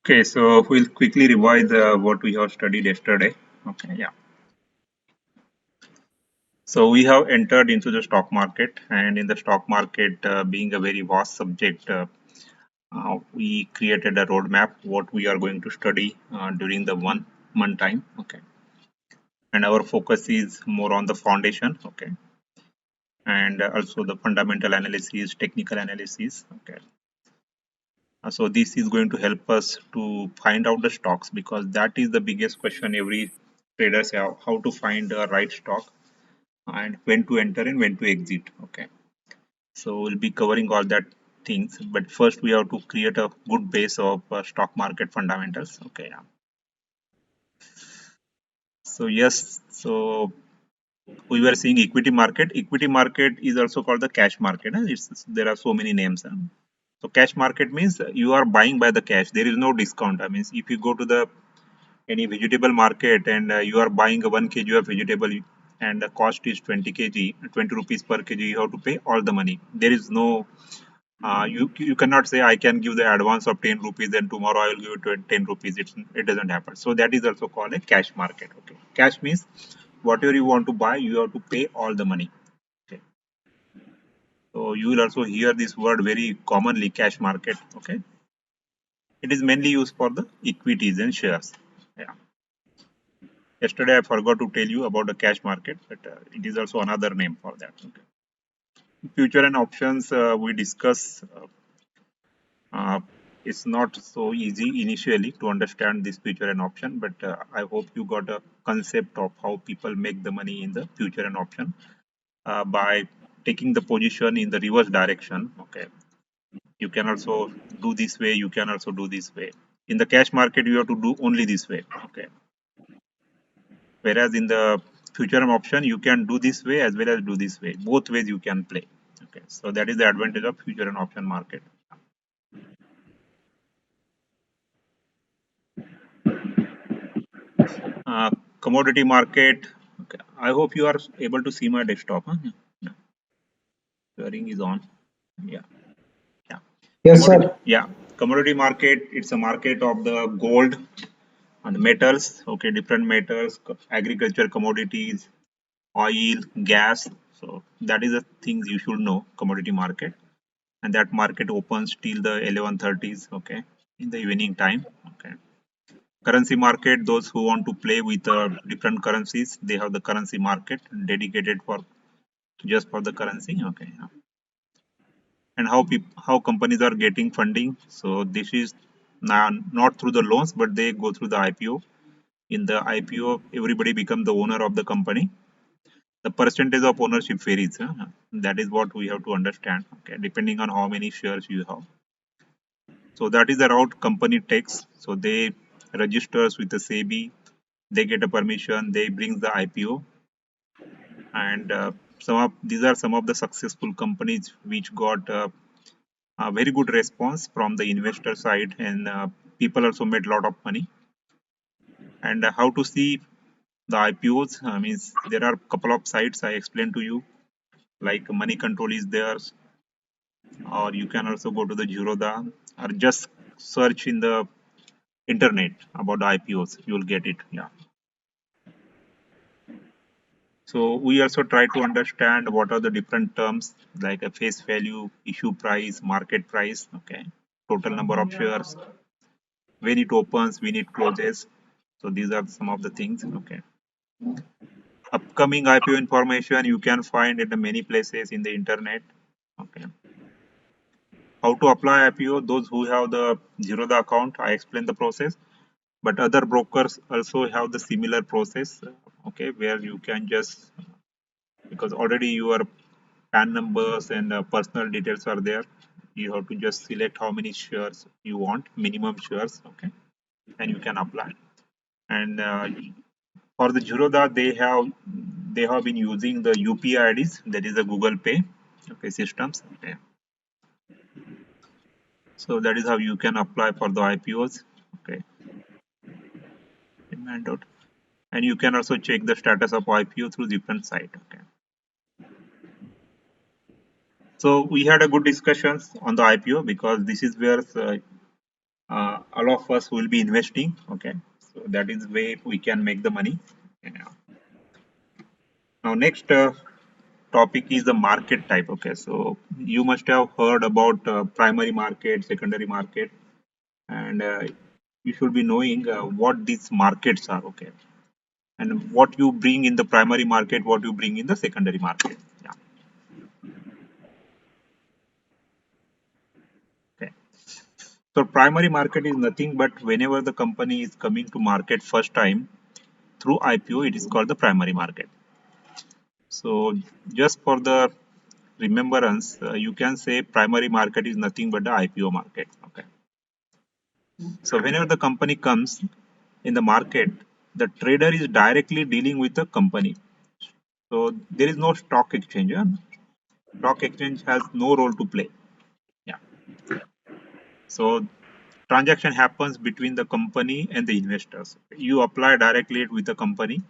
Okay, so we'll quickly revise what we have studied yesterday. Okay, yeah. So we have entered into the stock market, and in the stock market, being a very vast subject, we created a roadmap what we are going to study during the 1 month time. Okay, and our focus is more on the foundation. Okay, and also the fundamental analysis, technical analysis. Okay, so this is going to help us to find out the stocks because that is the biggest question every traders have: how to find the right stock and when to enter and when to exit. Okay, so we'll be covering all that things, but first we have to create a good base of stock market fundamentals. Okay, yeah. So yes, so we were seeing equity market is also called the cash market, there are so many names. So cash market means you are buying by the cash, there is no discount. I mean, if you go to the any vegetable market and you are buying a 1 kg of vegetable and the cost is 20 kg, 20 rupees per kg, you have to pay all the money. There is no you cannot say I can give the advance of 10 rupees then tomorrow I will give it 10 rupees. It doesn't happen. So that is also called a cash market. Okay, cash means whatever you want to buy you have to pay all the money. Okay, so you will also hear this word very commonly, cash market. Okay, it is mainly used for the equities and shares. Yeah. Yesterday I forgot to tell you about the cash market, but it is also another name for that. Okay. Future and options we discuss. Uh, it's not so easy initially to understand this future and option, but I hope you got a concept of how people make the money in the future and option by taking the position in the reverse direction. Okay, you can also do this way. You can also do this way. In the cash market, you have to do only this way. Okay, whereas in the future and option, you can do this way as well as do this way. Both ways you can play. Okay, so that is the advantage of future and option market. Uh, Commodity market. Okay. I hope you are able to see my desktop. Huh? Yeah. Sharing is on. Yeah. Yeah. Yes, Commodity. sir. Yeah. Commodity market. It's a market of the gold and metals. Okay. Different metals, agriculture commodities, oil, gas. So that is the things you should know. Commodity market, and that market opens till the 11:30s. Okay. In the evening time. Okay. Currency market, those who want to play with different currencies, they have the currency market dedicated for just for the currency. Okay, yeah. And how companies are getting funding. So this is not through the loans, but they go through the IPO. In the IPO, everybody become the owner of the company. The percentage of ownership varies. That is what we have to understand. Okay, depending on how many shares you have. So that is the route company takes. So they registers with the SEBI, they get a permission, they bring the IPO, and some of these are some of the successful companies which got a very good response from the investor side, and people also made a lot of money. And how to see the IPOs? Means there are a couple of sites I explained to you, like Money Control is there, or you can also go to the Zerodha, or just search in the internet about the IPOs. You will get it. Yeah. So we also try to understand what are the different terms like a face value, issue price, market price, okay, total number of shares, when it opens, when it closes. So these are some of the things. Okay. Upcoming IPO information you can find in the many places in the internet. Okay. How to apply IPO? Those who have the Zerodha account, I explain the process. But other brokers also have the similar process. Okay, where you can just because already your PAN numbers and personal details are there. You have to just select how many shares you want, minimum shares, okay, and you can apply. And for the Zerodha, they have been using the UPI IDs, that is the Google Pay, okay, systems. Okay, so that is how you can apply for the IPOs. Okay, demand out. And you can also check the status of IPO through different site. Okay, so we had a good discussions on the IPO because this is where all of us will be investing. Okay, so that is way we can make the money. Yeah. Now next topic is the market type. Okay, so you must have heard about primary market, secondary market, and you should be knowing what these markets are. Okay, and what you bring in the primary market, what you bring in the secondary market. Yeah. Okay. So primary market is nothing but whenever the company is coming to market first time through IPO, it is called the primary market. So just for the remembrance, you can say primary market is nothing but the IPO market. Okay. So whenever the company comes in the market, the trader is directly dealing with the company. So there is no stock exchange. Yeah? Stock exchange has no role to play. Yeah. So transaction happens between the company and the investors. You apply directly with the company.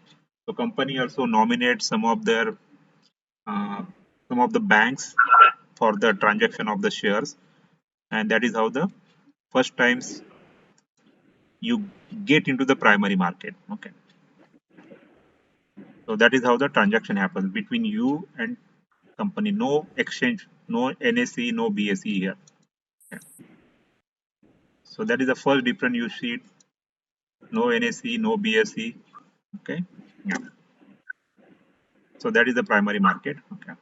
So company also nominates uh, some of the banks for the transaction of the shares, and that is how the first times you get into the primary market. Okay, so that is how the transaction happens between you and company. No exchange, no NSE, no BSE here. Okay. So that is the first difference you see. No NSE, no BSE. Okay. Yeah. So that is the primary market. Okay.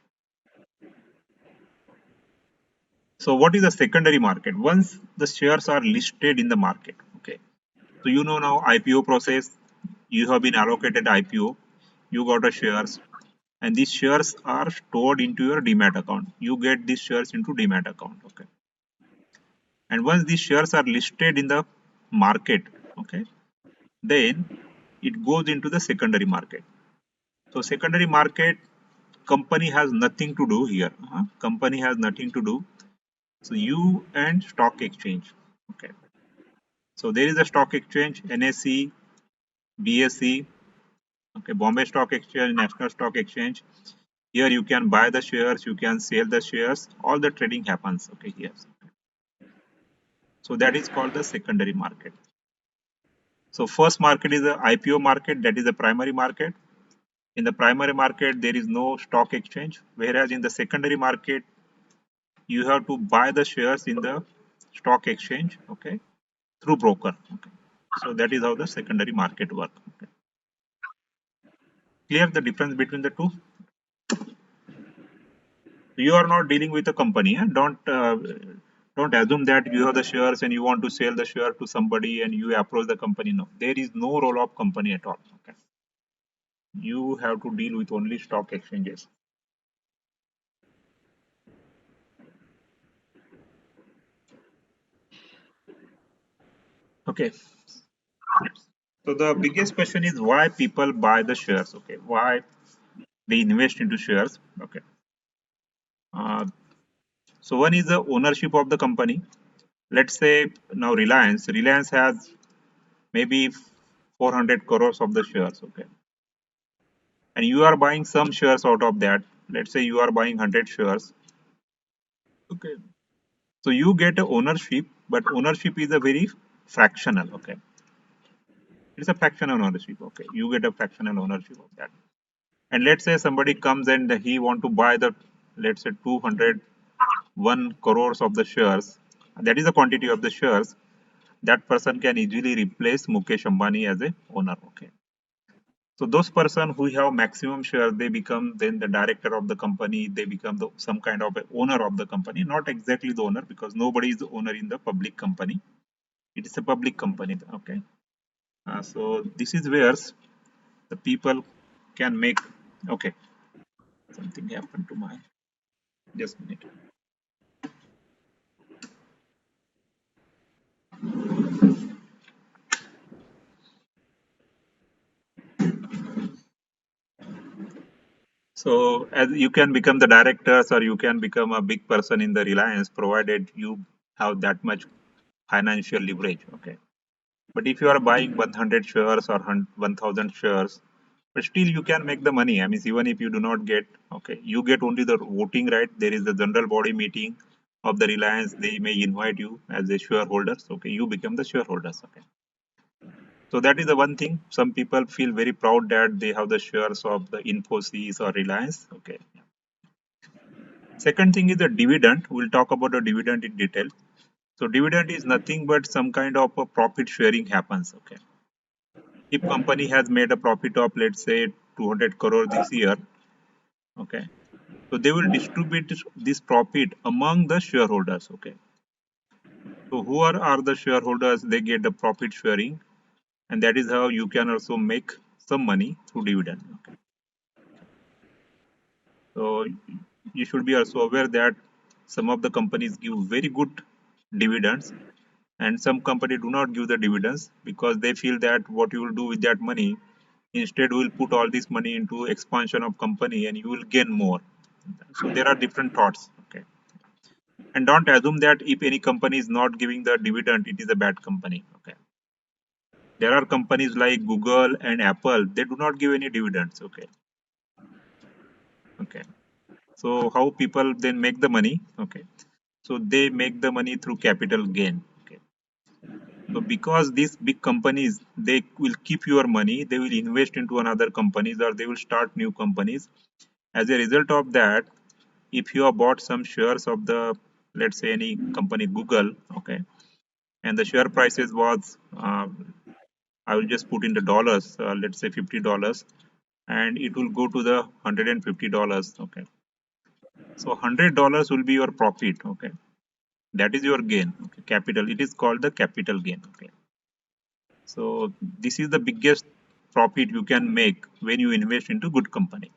So what is the secondary market? Once the shares are listed in the market. Okay. So you know now IPO process. You have been allocated IPO. You got a shares, and these shares are stored into your demat account. You get these shares into demat account. Okay. And once these shares are listed in the market, okay, then it goes into the secondary market. So secondary market, company has nothing to do here. Company has nothing to do. So you and stock exchange. Okay. So there is a stock exchange, NSE, BSE, okay, Bombay Stock Exchange, National Stock Exchange. Here you can buy the shares, you can sell the shares, all the trading happens. Okay, here. So that is called the secondary market. So first market is the IPO market, that is the primary market. In the primary market, there is no stock exchange, whereas in the secondary market, you have to buy the shares in the stock exchange, okay, through broker. Okay. So that is how the secondary market work. Okay. Clear the difference between the two? You are not dealing with a company. Don't assume that you have the shares and you want to sell the share to somebody and you approach the company. No, there is no role of company at all. Okay. You have to deal with only stock exchanges. Okay. So the biggest question is why people buy the shares. Okay. Why they invest into shares. Okay. Uh, so one is the ownership of the company. Let's say now Reliance has maybe 400 crores of the shares. Okay. And you are buying some shares out of that. Let's say you are buying 100 shares. Okay. So you get a ownership, but ownership is a very fractional. Okay. It's a fractional ownership. Okay. You get a fractional ownership of that. And let's say somebody comes and he want to buy the, let's say 201 crores of the shares. That is the quantity of the shares. That person can easily replace Mukesh Ambani as a owner. Okay. So those person who have maximum share, they become then the director of the company. They become some kind of a owner of the company. Not exactly the owner because nobody is the owner in the public company. It is a public company. Okay. So this is where the people can make. Okay. Something happened to my. Just a minute. So as you can become the directors or you can become a big person in the Reliance, provided you have that much financial leverage. Okay. But if you are buying 100 shares or 1000 shares, but still you can make the money. I mean, even if you do not get, okay, you get only the voting right. There is the general body meeting. of the Reliance, they may invite you as a shareholders. Okay, you become the shareholders. Okay, so that is the one thing. Some people feel very proud that they have the shares of the Infosys or Reliance. Okay. Second thing is the dividend. We'll talk about the dividend in detail. So dividend is nothing but some kind of a profit sharing happens. Okay. If company has made a profit of, let's say, 200 crore this year, okay, so they will distribute this profit among the shareholders. Okay, so who are the shareholders? They get the profit sharing, and that is how you can also make some money through dividend. Okay. So you should be also aware that some of the companies give very good dividends, and some company do not give the dividends because they feel that what you will do with that money, instead will put all this money into expansion of company and you will gain more. So there are different thoughts. Okay, and don't assume that if any company is not giving the dividend, it is a bad company. Okay, there are companies like Google and Apple, they do not give any dividends. Okay. Okay, so how people then make the money? Okay, so they make the money through capital gain. Okay, so because these big companies, they will keep your money, they will invest into another companies or they will start new companies. As a result of that, if you have bought some shares of the, let's say, any company Google, okay, and the share prices was I will just put in the dollars, let's say $50, and it will go to the $150. Okay, so $100 will be your profit. Okay, that is your gain. Okay, capital, it is called the capital gain. Okay, so this is the biggest profit you can make when you invest into good company.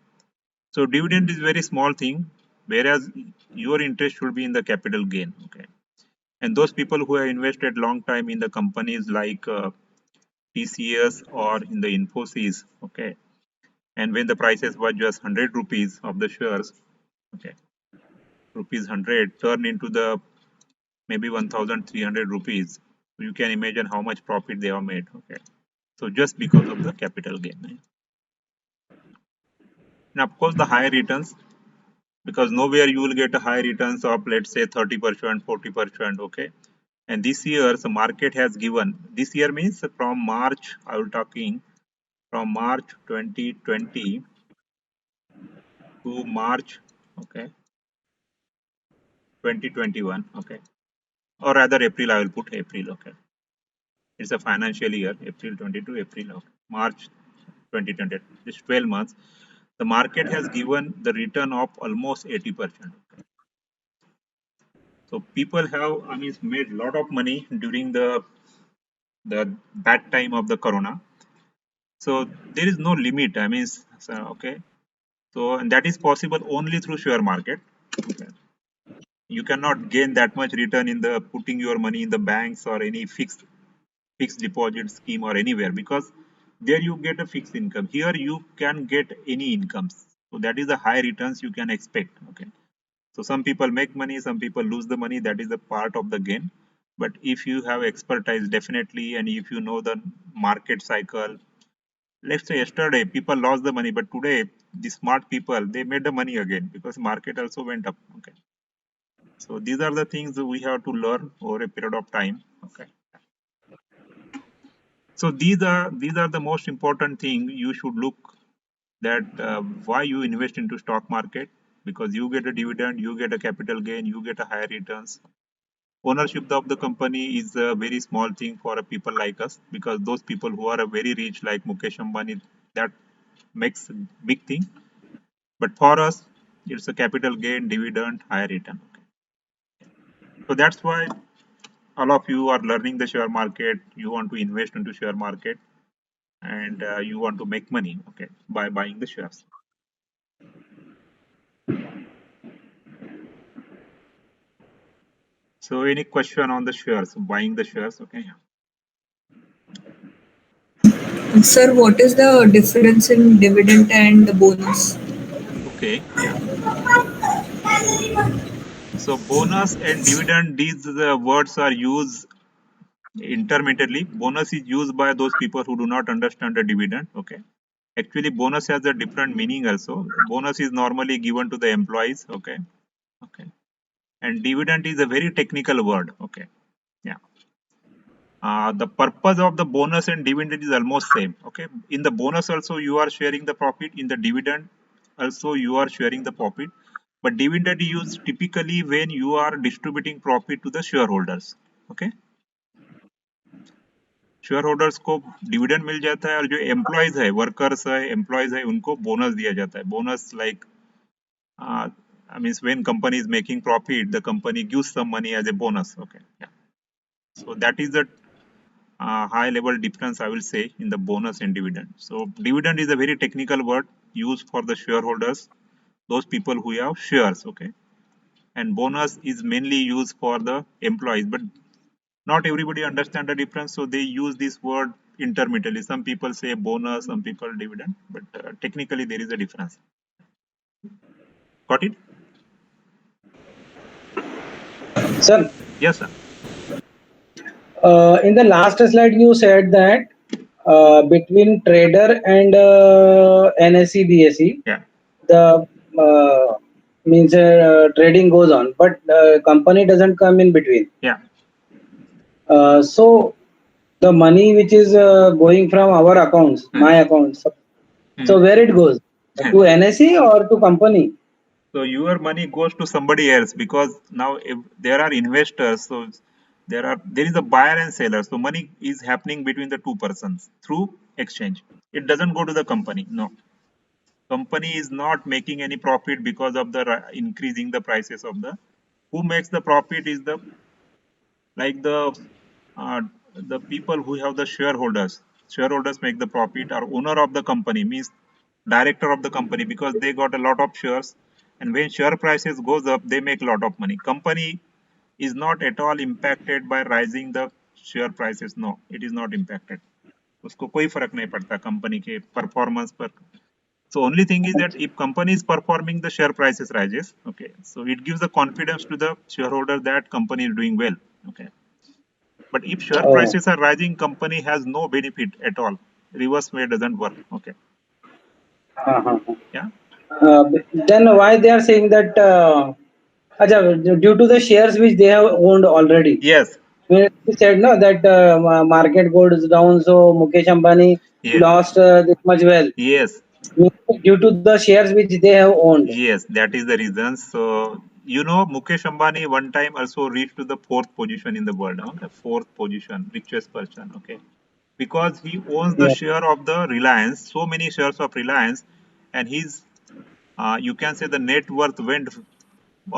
So dividend is very small thing, whereas your interest should be in the capital gain. Okay, and those people who have invested long time in the companies like TCS or in the Infosys, okay, and when the prices were just 100 rupees of the shares, okay, rupees 100 turn into the maybe 1300 rupees. So you can imagine how much profit they have made. Okay, so just because of the capital gain. And of course the higher returns, because nowhere you will get a high returns of, let's say, 30%, 40%. Okay, and this year the market has given, this year means from March, I will talking from March 2020 to March, okay, 2021. Okay, or rather April, I will put April. Okay, it's a financial year, April 22, April, okay, March 2020, this 12 months, the market has given the return of almost 80%. Okay. So people have, I mean, made a lot of money during the bad time of the corona. So there is no limit. I mean, so, okay. So and that is possible only through share market. Okay. You cannot gain that much return in the putting your money in the banks or any fixed deposit scheme or anywhere, because there you get a fixed income. Here you can get any incomes. So that is the high returns you can expect. Okay. So some people make money, some people lose the money. That is a part of the game. But if you have expertise, definitely, and if you know the market cycle, let's say yesterday people lost the money, but today the smart people, they made the money again because market also went up. Okay, so these are the things that we have to learn over a period of time. Okay, so these are the most important thing you should look, that why you invest into stock market, because you get a dividend, you get a capital gain, you get a higher returns. Ownership of the company is a very small thing for a people like us, because those people who are very rich like Mukesh Ambani, that makes a big thing. But for us, it's a capital gain, dividend, higher return. Okay. So that's why all of you are learning the share market. You want to invest into share market, and you want to make money. Okay, by buying the shares. So any question on the shares, buying the shares? Okay. Sir, what is the difference in dividend and the bonus? Okay. Yeah. So bonus and dividend, these words are used intermittently. Bonus is used by those people who do not understand the dividend. Okay. Actually, bonus has a different meaning also. Bonus is normally given to the employees. Okay. Okay. and dividend is a very technical word. Okay, yeah. The purpose of the bonus and dividend is almost same. Okay, in the bonus also you are sharing the profit. In the dividend also you are sharing the profit. But dividend used typically when you are distributing profit to the shareholders. Okay, share holders को dividend मिल जाता है और जो employees है, workers है, employees है, उनको bonus दिया जाता है. Bonus like I mean when company is making profit, the company gives some money as a bonus. Okay, yeah. So that is the high level difference I will say in the bonus and dividend. So dividend is a very technical word used for the shareholders, those people who have shares. Okay, and bonus is mainly used for the employees, but not everybody understand the difference, so they use this word intermittently. Some people say bonus, some people dividend, but technically there is a difference. Got it? Sir, Yes, sir. in the last slide you said that between trader and NSE BSE, Yeah, the means trading goes on, but company doesn't come in between. yeah. So the money which is going from our accounts, my accounts, so where it goes? To NSE or to company? So your money goes to somebody else, because now if there are investors, so there is a buyer and seller, so money is happening between the two persons through exchange. It doesn't go to the company. No, company is not making any profit because of the increasing the prices of the. Who makes the profit is the, like uh, the people who have the shareholders make the profit, or owner of the company means director of the company, because they got a lot of shares, and when share prices goes up they make a lot of money. Company is not at all impacted by rising the share prices. No, it is not impacted. उसको कोई फर्क नहीं पड़ता company के performance पर. So only thing is that if company is performing, the share prices rises. Okay, so it gives the confidence to the shareholder that company is doing well. Okay, but if share Oh. prices are rising, company has no benefit at all. Reverse way doesn't work. Okay. Uh-huh. Yeah. Then why they are saying that due to the shares which they have owned already? Yes. We said no that market goes down, so Mukesh Ambani Yes. lost this much wealth Yes. due to the shares which they have owned. Yes. That is the reason. So Mukesh Ambani one time also reached to the fourth position in the world. The fourth position, richest person. Okay, because he owns the Yeah. share of the Reliance, so many shares of Reliance, and his you can say the net worth went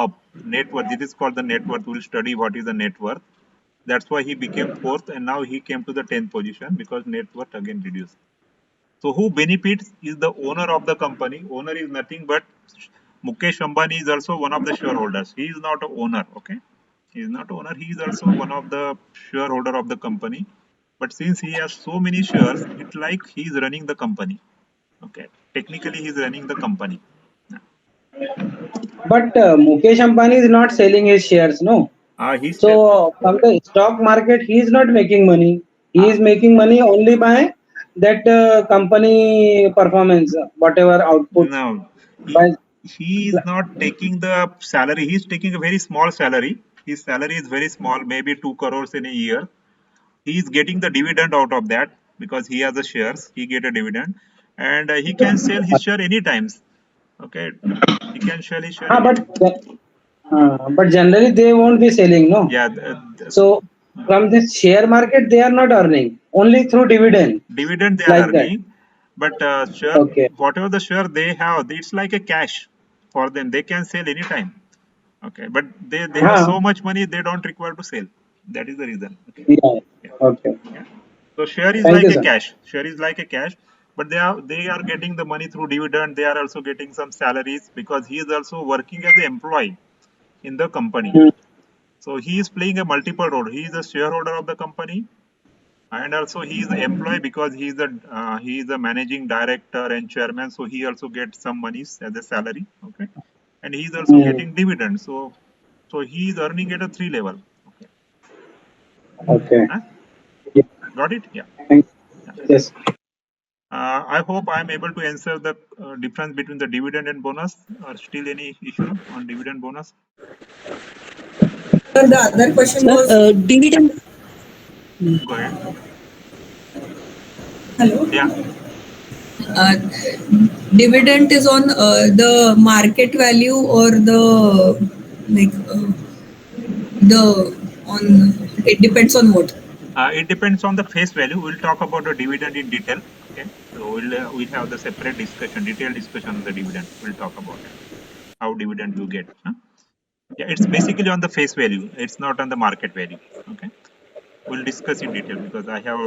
up. Net worth. This is called the net worth. We'll study what is the net worth. That's why he became fourth, and now he came to the 10th position because net worth again reduced. So who benefits is the owner of the company. Owner is nothing but Mukesh Ambani is also one of the shareholders. He is not a owner. Okay, he is not owner. He is also one of the shareholder of the company. But since he has so many shares, it's like he is running the company. Okay, technically he is running the company. But Mukesh Ambani is not selling his shares, no. He's So from the stock market, he is not making money. He uh, is making money only by that company performance, whatever output. no, By he is not taking the salary. He's taking a very small salary. His salary is very small, maybe 2 crores in a year. He is getting the dividend out of that because he has the shares. He get a dividend, and he can sell his share any times. Okay, he can sell his share ah, any. but generally they won't be selling, no. Yeah, So from this share market, they are not earning only through dividend, dividend they are like that. earning, but share, Okay. whatever the share they have, it's like a cash for them. They can sell anytime. Okay, but they have Huh. so much money they don't require to sell. That is the reason. Okay. Yeah. Yeah. Okay. Yeah. So share is Thank like you, a sir. cash. Share is like a cash, but they are getting the money through dividend. They are also getting some salaries because he is also working as an employee in the company. Hmm. So he is playing a multiple role. He is a shareholder of the company, and also he is an employee because he is a managing director and chairman. So he also gets some monies as a salary. Okay, and he is also Hmm. getting dividends. So he is earning at a three level. Okay, Okay. huh? Yeah. Got it? Yeah. Thank Yeah. Yes. I hope I am able to answer the difference between the dividend and bonus, or still any issue on dividend bonus. the other question was dividend. Go ahead. hello. Yeah. Dividend is on the market value or the like the on it depends on what. It depends on the face value. We'll talk about the dividend in detail. Okay. So we'll have the separate discussion, detailed discussion on the dividend. We'll talk about it. How dividend you get. Huh? Yeah, it's basically on the face value. It's not on the market value. Okay. We'll discuss in detail because I have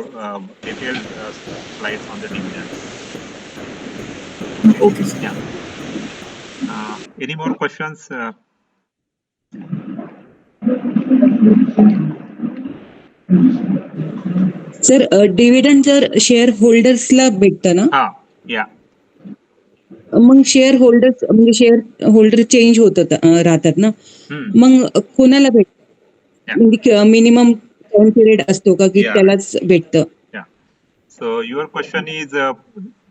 detailed slides on the dividend. Okay. Yeah. Any more questions? Sir dividend जर share होल्डर्सला भेटतं ना हा या मग share holders म्हणजे share holder change होतात राहतात ना मग कोणाला भेटतं म्हणजे मिनिमम टाइम पिरियड असतो का की त्यालाच भेटतं So your question is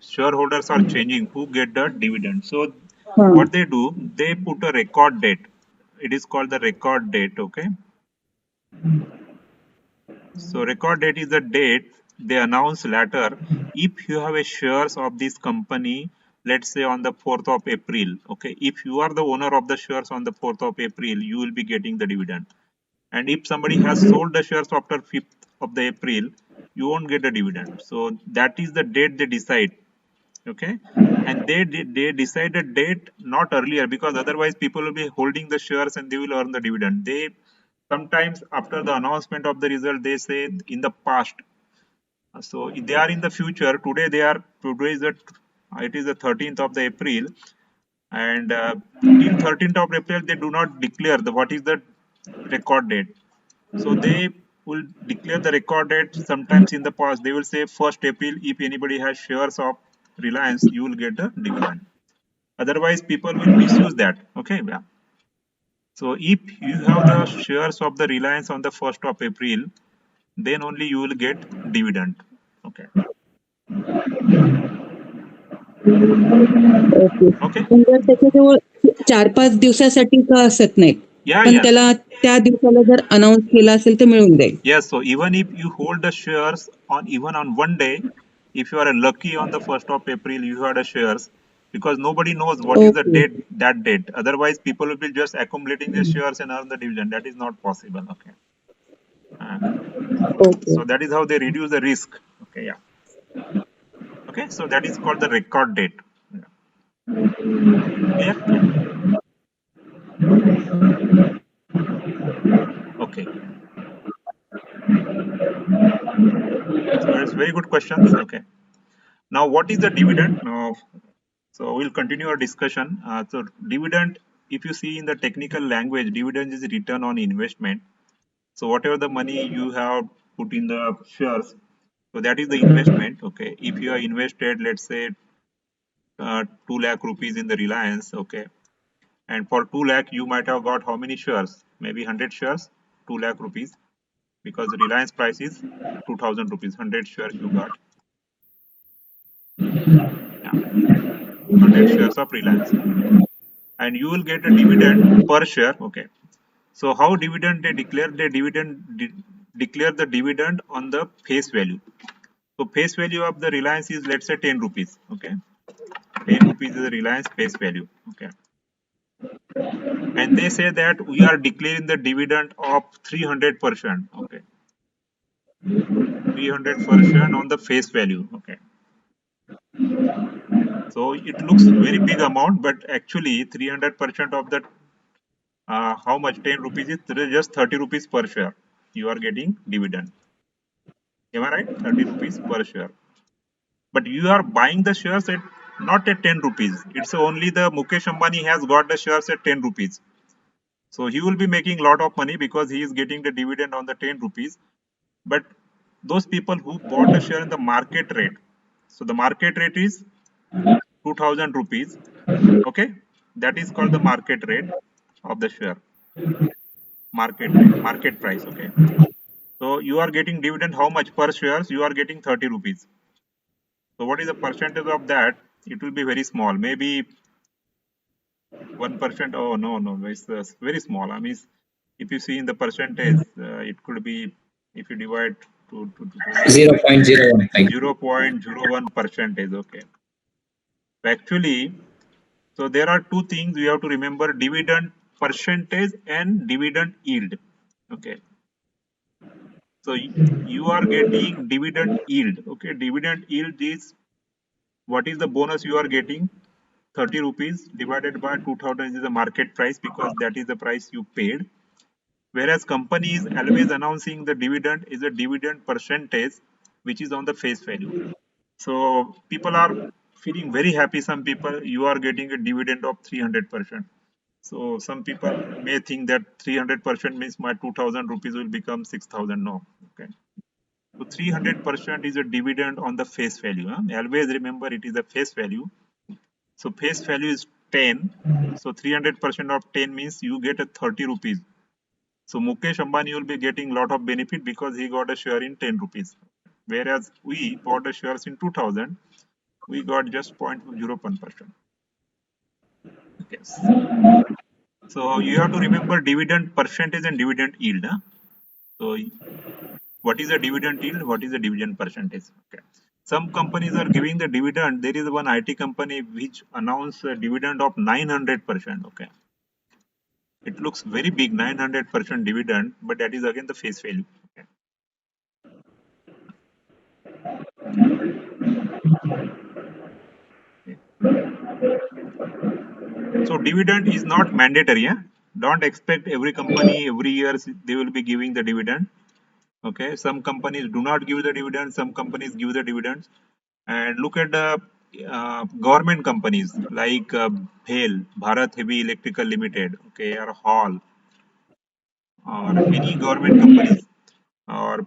shareholders are changing who get the dividend. So what they do, they put a record date. It is called the record date. Okay. So record date is the date they announce later. If you have a shares of this company, let's say on the 4th of April. Okay. If you are the owner of the shares on the 4th of April, you will be getting the dividend. And if somebody has sold the shares after 5th of the April, you won't get a dividend. So that is the date they decide. Okay. And they decide a date not earlier because otherwise people will be holding the shares and they will earn the dividend. They sometimes after the announcement of the result, they say in the past. So if they are in the future, today it is the 13th of the April, and till 13th of April they do not declare what is the record date. So they will declare the record date sometimes in the past. They will say 1st April. If anybody has shares of Reliance, you will get the dividend. Otherwise, people will misuse that. Okay. Yeah. So if you have the shares of the Reliance on the 1st of April, then only you will get dividend. Okay. Okay जर त्याच्याजवळ 4-5 दिवसासाठी का असत नाही पण त्याला त्या दिवसाला जर अनाउन्स केला असेल तर मिळून जाईल Yes, so even if you hold the shares on one day, if you are lucky on the 1st of April you had a shares, because nobody knows what is the date, that date. Otherwise people will be just accumulating the shares and earn the dividend. That is not possible. Okay. So that is how they reduce the risk. Okay. Yeah. Okay. So that is called the record date. Yeah. Okay. So it's very good questions. Okay. Now what is the dividend? So we'll continue our discussion. So dividend, if you see in the technical language, dividend is return on investment. So whatever the money you have put in the shares, so that is the investment. Okay. If you are invested, let's say 2 lakh rupees in the Reliance. Okay. And for 2 lakh, you might have got how many shares? Maybe 100 shares, 2 lakh rupees, because the Reliance price is 2000 rupees. 100 shares you got. Yeah. 100 shares of Reliance. And you will get a dividend per share. Okay. So how dividend they declare? They declare the dividend on the face value. So face value of the Reliance is, let's say, 10 rupees. Okay. 10 rupees is the Reliance face value. Okay. And they say that we are declaring the dividend of 300%. Okay. 300% on the face value. Okay. So it looks very big amount, but actually 300% of that, how much? 10 rupees is just 30 rupees per share. You are getting dividend. Am I right? 30 rupees per share. But you are buying the shares at not at 10 rupees. It's only the Mukesh Ambani has got the shares at 10 rupees. So he will be making a lot of money because he is getting the dividend on the 10 rupees. But those people who bought the share in the market rate, so the market rate is 2000 rupees. Okay. That is called the market rate of the share. Market rate, market price. Okay. So you are getting dividend how much per shares? You are getting 30 rupees. So what is the percentage of that? It will be very small, maybe 1%. Oh no, it's very small. I mean, if you see in the percentage, it could be, if you divide to 0.015. 0.01 percentage. Okay. Actually, so there are two things we have to remember: dividend percentage and dividend yield. Okay. So you are getting dividend yield. Okay. Dividend yield is, what is the bonus you are getting? 30 rupees divided by 2000 is the market price, because that is the price you paid. Whereas company is always announcing the dividend is a dividend percentage which is on the face value. So people are feeling very happy. Some people, you are getting a dividend of 300%. So some people may think that 300% means my 2000 rupees will become 6000. No. Okay. So 300% is a dividend on the face value. Huh? Always remember it is a face value. So face value is 10. So 300% of 10 means you get a 30 rupees. So Mukesh Ambani will be getting lot of benefit because he got a share in 10 rupees. Whereas we bought the shares in 2000, we got just 0.01%. Yes. So you have to remember dividend percentage and dividend yield. Huh? So what is the dividend yield? What is the dividend percentage? Okay. Some companies are giving the dividend. There is one IT company which announced a dividend of 900%. Okay. It looks very big, 900% dividend, but that is again the face value. Okay. So dividend is not mandatory. Yeah? Don't expect every company every year they will be giving the dividend. Okay, some companies do not give the dividend, some companies give the dividends. And look at the government companies like BHEL, Bharat Heavy Electrical Limited, okay, or Hall, or any government companies, or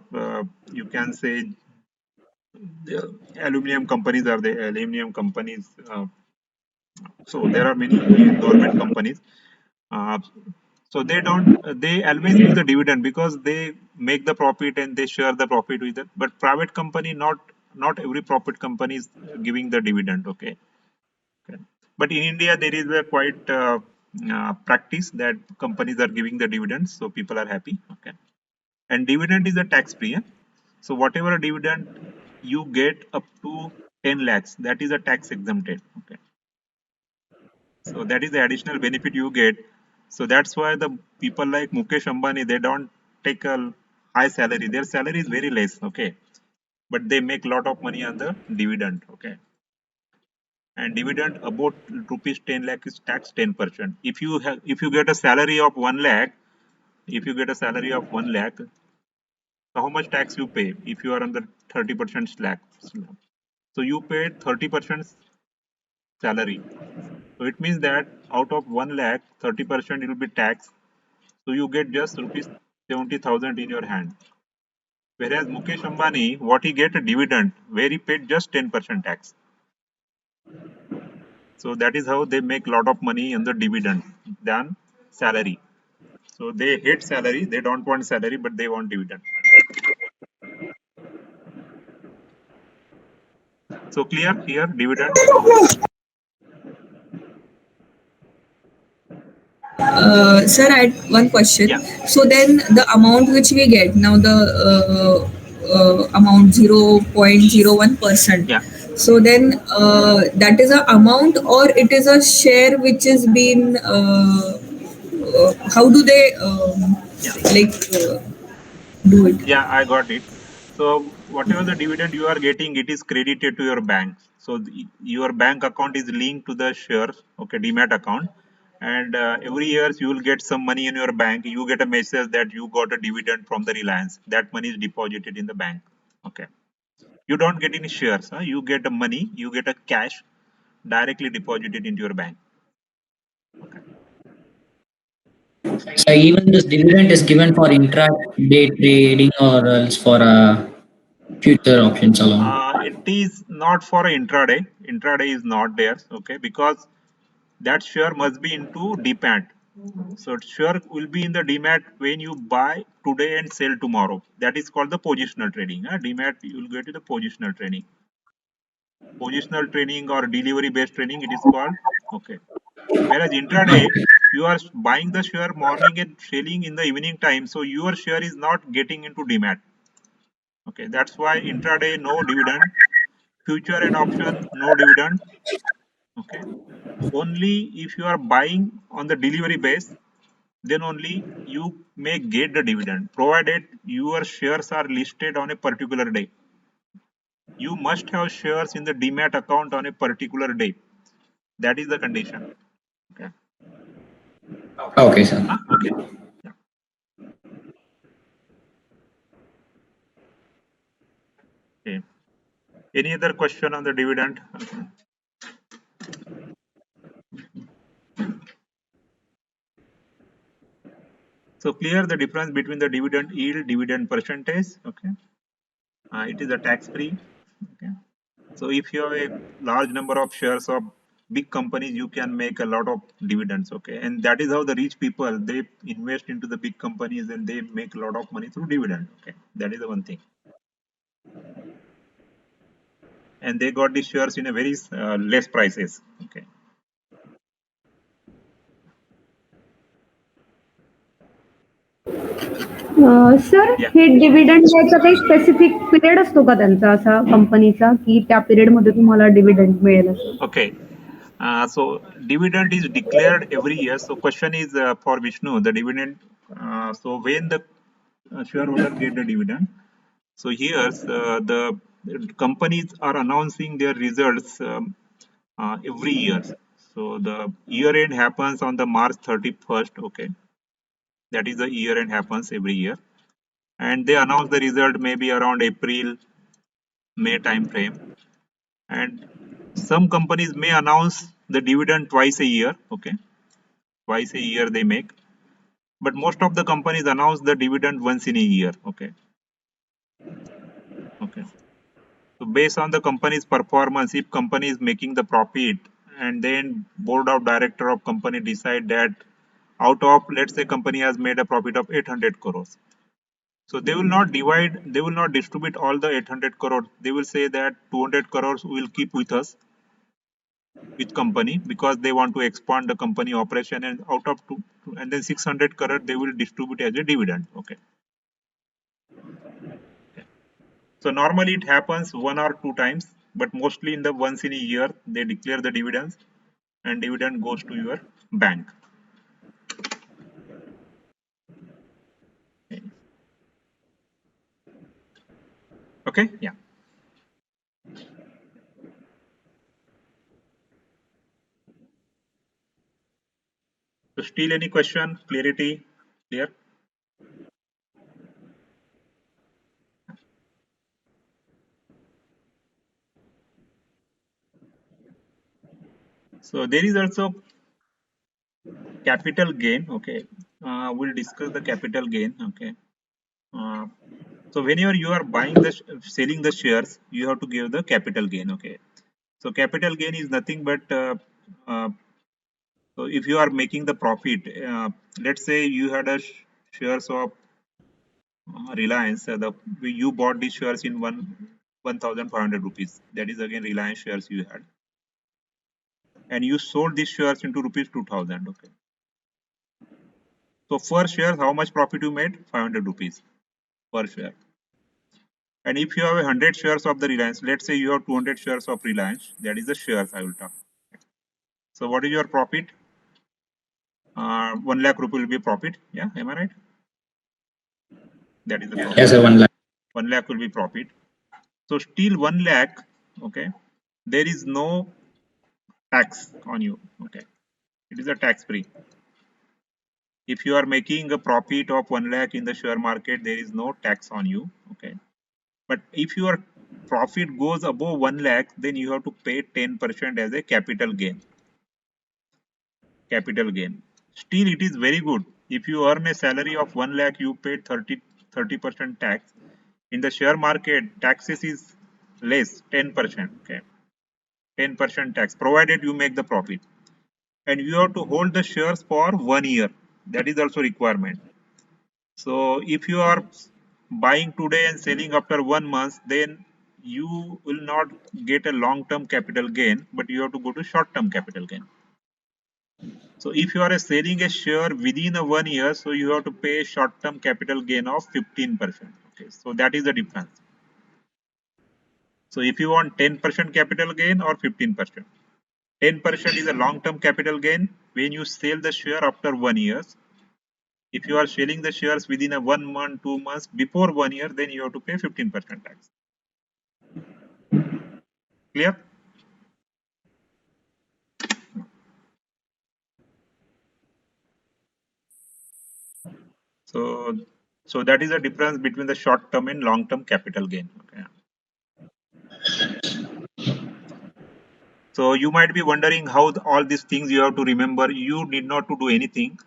you can say the aluminum companies are the aluminum companies. So there are many government companies. Uh, so they don't, they always give the dividend because they make the profit and they share the profit with it. But private company, not every profit company is giving the dividend. Okay. Okay. But in India, there is a quite practice that companies are giving the dividends, so people are happy. Okay. And dividend is a tax free. So whatever dividend you get up to 10 lakhs, that is a tax exempted. Okay. So that is the additional benefit you get. So that's why the people like Mukesh Ambani, they don't take a high salary. Their salary is very less. Okay. But they make lot of money on the dividend. Okay. And dividend about rupees 10 lakh is tax 10%. If you get a salary of 1 lakh, if you get a salary of 1 lakh, how much tax you pay if you are on the 30% slack? So you pay 30% salary. So it means that out of 1 lakh, 30% will be tax. So you get just rupees 70,000 in your hand. Whereas Mukesh Ambani, what he get a dividend where he paid just 10% tax. So that is how they make lot of money on the dividend than salary. So they hate salary, they don't want salary, but they want dividend. So clear here, dividend? Sir, I had one question. Yeah. So then the amount which we get now, the amount 0.01%. Yeah. So then that is a amount, or it is a share which is been. How do they like do it? Yeah, I got it. So whatever the dividend you are getting, it is credited to your bank. So your bank account is linked to the shares, okay, demat account. And every year you will get some money in your bank. You get a message that you got a dividend from the Reliance. That money is deposited in the bank. Okay. You don't get any shares. Huh? You get the money. You get a cash directly deposited into your bank. Okay. So even this dividend is given for intra-day trading or else for future options alone. It is not for intraday. Intraday is not there. Okay, because that share must be into demat. So share will be in the demat when you buy today and sell tomorrow. That is called the positional trading. Demat you will get to the positional trading. Positional trading or delivery based trading, it is called. Okay. Whereas intraday, you are buying the share morning and selling in the evening time, so your share is not getting into demat. Okay, that's why intraday no dividend, future and option no dividend. Okay, only if you are buying on the delivery base, then only you may get the dividend, provided your shares are listed on a particular day. You must have shares in the demat account on a particular day. That is the condition. Okay. Okay, sir. Okay. Yeah. Okay. Any other question on the dividend? Okay. So clear the difference between the dividend yield, dividend percentage. Okay. It is a tax free. Okay. So if you have a large number of shares of big companies, you can make a lot of dividends. Okay. And that is how the rich people, they invest into the big companies and they make a lot of money through dividend. Okay. That is the one thing. And they got these shares in a very less prices. Okay. Sir Yeah. Hey dividend द्यायचा काही specific period असतो का त्यांचा असा कंपनीचा की त्या period मध्ये तुम्हाला डिव्हिडंड मिळेल असं? Okay. So dividend is declared every year. So question is for Vishnu, the dividend. So when the shareholder get the dividend, so here the companies are announcing their results every year. So the year end happens on the March 31st. Okay, that is the year end happens every year, and they announce the result maybe around April, May time frame, and some companies may announce the dividend twice a year. Okay, twice a year they make, but most of the companies announce the dividend once in a year. Okay. Okay. So based on the company's performance, if company is making the profit and then board of director of company decide that out of, let's say company has made a profit of 800 crores. So they will not divide, they will not distribute all the 800 crores. They will say that 200 crores will keep with us, with company, because they want to expand the company operation, and out of and then 600 crores they will distribute as a dividend. Okay. So normally it happens 1 or 2 times, but mostly in the once in a year they declare the dividends, and dividend goes to your bank. Okay, yeah. So still any question, clarity, clear? So there is also capital gain. Okay, we'll discuss the capital gain. Okay. So whenever you are buying the selling the shares, you have to give the capital gain. Okay. So capital gain is nothing but uh, so if you are making the profit, let's say you had a shares of Reliance, you bought these shares in 1,500 rupees. That is again Reliance shares you had, and you sold these shares into rupees 2,000. Okay. So per share, how much profit you made? 500 rupees per share. And if you have 100 shares of the Reliance, let's say you have 200 shares of Reliance, that is the shares I will talk. So what is your profit? 1 lakh rupee will be profit. Yeah, am I right? That is the profit. Yes, sir. 1 lakh. 1 lakh will be profit. So still 1 lakh, okay, there is no tax on you. Okay, it is a tax free. If you are making a profit of 1 lakh in the share market, there is no tax on you. Okay, but if your profit goes above 1 lakh, then you have to pay 10% as a capital gain. Capital gain. Still, it is very good. If you earn a salary of 1 lakh, you pay 30% tax. In the share market, taxes is less, 10%. Okay, 10% tax, provided you make the profit. And you have to hold the shares for 1 year. That is also requirement. So if you are buying today and selling after 1 month, then you will not get a long-term capital gain, but you have to go to short-term capital gain. So if you are selling a share within a 1 year, so you have to pay short-term capital gain of 15%. Okay, so that is the difference. So if you want 10% capital gain or 15%, 10% is a long-term capital gain when you sell the share after 1 year. If you are selling the shares within a 1 month, 2 months, before 1 year, then you have to pay 15% tax. Clear? So that is the difference between the short-term and long-term capital gain. Okay. So you might be wondering how all these things you have to remember. You need not to do anything.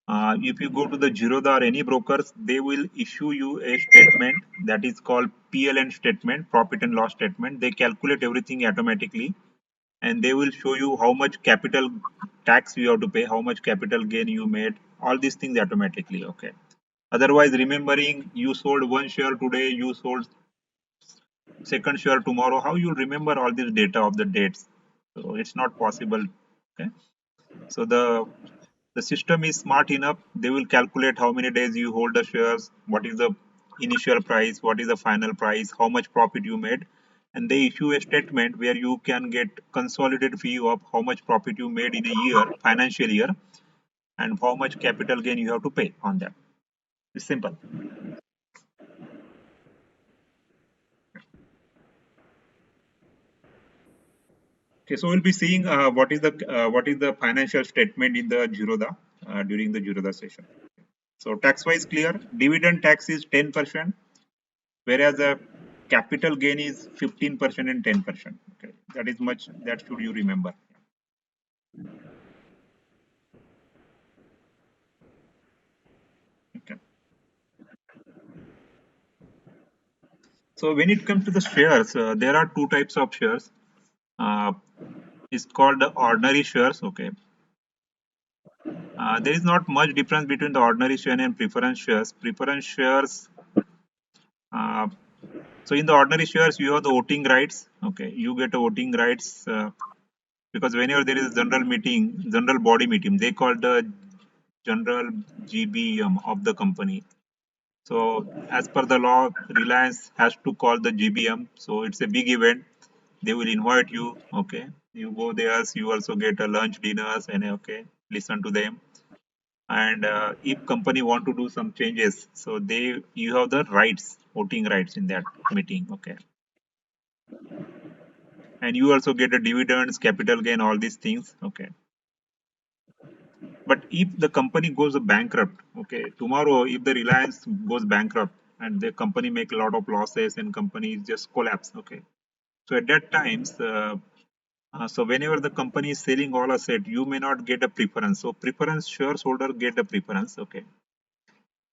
If you go to the Zerodha or any brokers, they will issue you a statement that is called PLN statement, profit and loss statement. They calculate everything automatically, and they will show you how much capital tax you have to pay, how much capital gain you made, all these things automatically. Okay. Otherwise, remembering you sold one share today, you sold second share tomorrow, how you remember all this data of the dates? So it's not possible. Okay. So the system is smart enough. They will calculate how many days you hold the shares, what is the initial price, what is the final price, how much profit you made, and they issue a statement where you can get consolidated view of how much profit you made in a year, financial year, and how much capital gain you have to pay on that. It's simple. Okay, so we'll be seeing what is the financial statement in the Zerodha during the Zerodha session. So tax wise clear, dividend tax is 10%, whereas the capital gain is 15% and 10%. Okay, that is much, that should you remember. Okay. So when it comes to the shares, there are two types of shares. It's called the ordinary shares. Okay. There is not much difference between the ordinary share and preference shares. Preference shares, so in the ordinary shares, you have the voting rights. Okay, you get a voting rights because whenever there is a general meeting, general body meeting, they call the general GBM of the company. So as per the law, Reliance has to call the GBM. So it's a big event. They will invite you. Okay, you go there. You also get a lunch, dinners, and okay, listen to them. And if company want to do some changes, so you have the rights, voting rights in that meeting. Okay, and you also get a dividends, capital gain, all these things. Okay, but if the company goes bankrupt, okay, tomorrow if the Reliance goes bankrupt and the company make a lot of losses and company just collapse. Okay, so at that times, so whenever the company is selling all asset, you may not get a preference. So preference shareholder get a preference. Okay,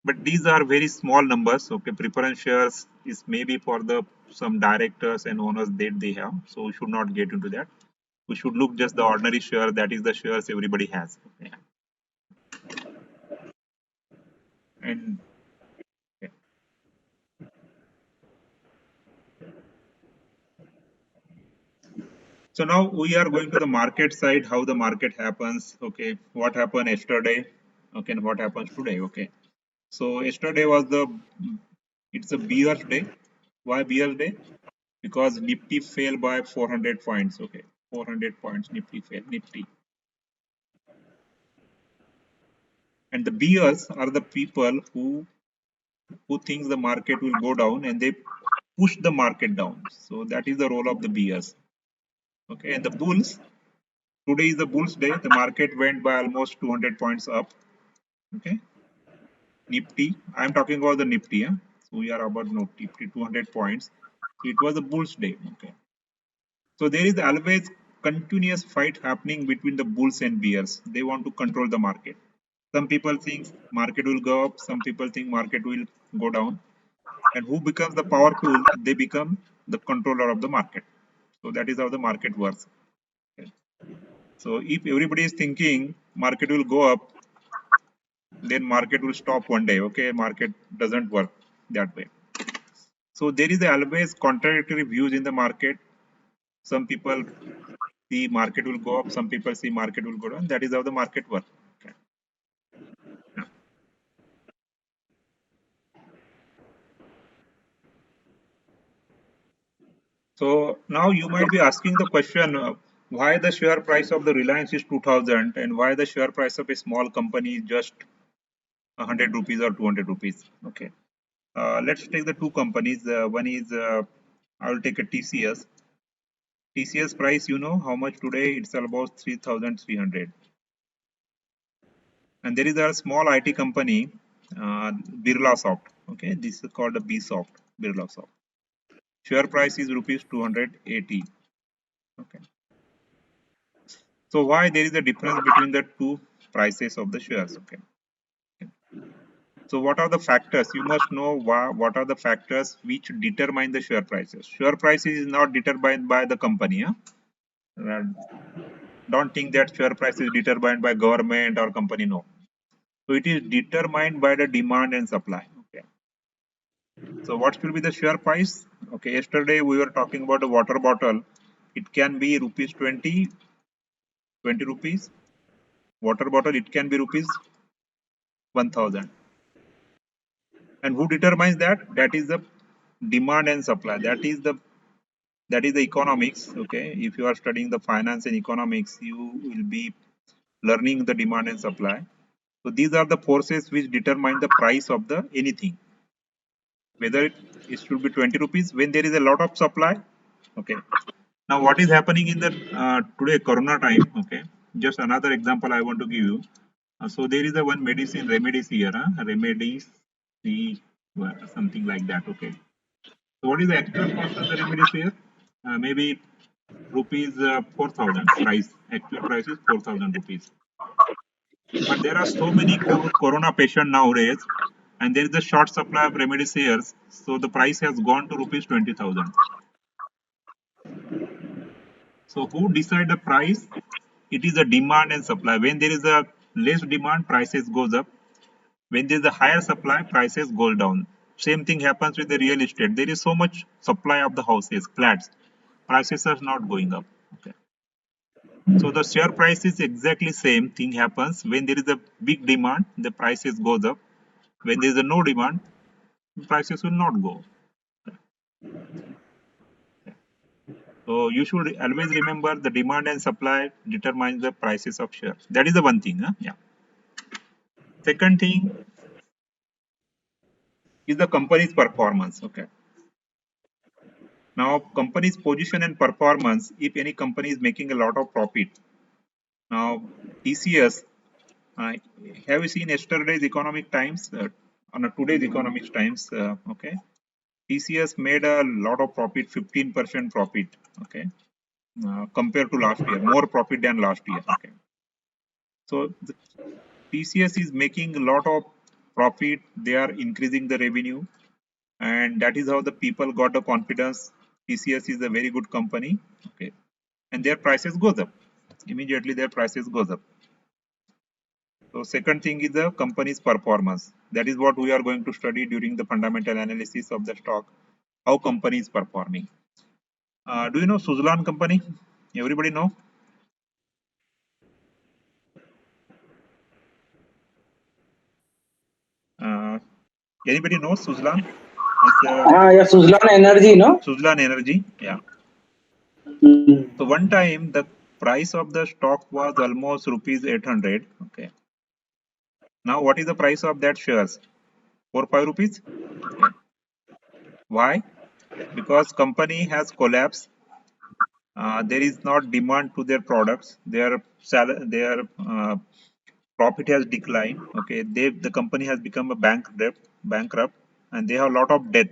but these are very small numbers. Okay, preference shares is maybe for the some directors and owners that they have. So we should not get into that. We should look just the ordinary share, that is the shares everybody has. Okay. And okay. So now we are going to the market side, how the market happens. Okay, what happened yesterday? Okay, and what happens today? Okay, so yesterday was it's a bearish day. Why bearish day? Because Nifty fell by 400 points. Okay, 400 points Nifty fell. Nifty. And the bears are the people who thinks the market will go down and they push the market down. So that is the role of the bears. Okay, and the bulls, today is the bulls day. The market went by almost 200 points up. Okay, Nifty, I am talking about the Nifty. Yeah? So we are about Nifty 200 points. So it was a bulls day. Okay, so there is always continuous fight happening between the bulls and bears. They want to control the market. Some people think market will go up. Some people think market will go down. And who becomes the powerful? They become the controller of the market. So that is how the market works. Okay. So if everybody is thinking market will go up, then market will stop one day. Okay, market doesn't work that way. So there is always contradictory views in the market. Some people see market will go up, some people see market will go down. That is how the market works. Okay. Yeah. So now you might be asking the question, why the share price of the Reliance is 2000 and why the share price of a small company is just 100 rupees or 200 rupees. Okay. Let's take the two companies. One is, I will take a TCS. TCS price, you know how much today? It's almost 3,300. And there is a small IT company, Birlasoft. Okay, this is called a Bsoft, Birlasoft. Share price is rupees 280. Okay. So why there is a difference between the two prices of the shares? Okay. So what are the factors? You must know what are the factors which determine the share prices. Share prices is not determined by the company. Huh? Don't think that share price is determined by government or company. No. So it is determined by the demand and supply. Okay. So what should be the share price? Okay. Yesterday we were talking about a water bottle. It can be rupees 20 rupees. Water bottle, it can be rupees 1000. And who determines that? That is the demand and supply. That is the economics. Okay. If you are studying the finance and economics, you will be learning the demand and supply. So these are the forces which determine the price of the anything. Whether it should be 20 rupees when there is a lot of supply. Okay. Now what is happening in the today Corona time? Okay. Just another example I want to give you. So there is a one medicine, Remdesivir, something like that. Okay. So what is the actual cost of the Remdesivir? Maybe rupees 4,000 price. Actual price is 4,000 rupees. But there are so many corona patients nowadays, and there is a short supply of Remdesivir, so the price has gone to rupees 20,000. So who decide the price? It is a demand and supply. When there is a less demand, prices goes up. When there is a higher supply, prices go down. Same thing happens with the real estate. There is so much supply of the houses, flats. Prices are not going up. Okay. So the share price is exactly same thing happens. When there is a big demand, the prices goes up. When there is a no demand, prices will not go. So you should always remember the demand and supply determines the prices of shares. That is the one thing. Huh? Yeah. Second thing is the company's performance. Okay. Now company's position and performance. If any company is making a lot of profit. Now TCS. Have you seen yesterday's Economic Times? On today's Economic Times. Okay. TCS made a lot of profit, 15% profit. Okay. Compared to last year, more profit than last year. Okay. So the TCS is making a lot of profit. They are increasing the revenue, and that is how the people got the confidence. TCS is a very good company. Okay, and their prices goes up. Immediately their prices goes up. So second thing is the company's performance. That is what we are going to study during the fundamental analysis of the stock. How company is performing. Do you know Suzlon company? Everybody know? Anybody knows Suzlon? Yeah, Suzlon Energy, no? Suzlon Energy, yeah. So one time the price of the stock was almost rupees 800. Okay. Now what is the price of that shares? 4-5 rupees. Okay. Why? Because company has collapsed. There is not demand to their products. Their profit has declined. Okay. The company has become a bankrupt, and they have a lot of debt.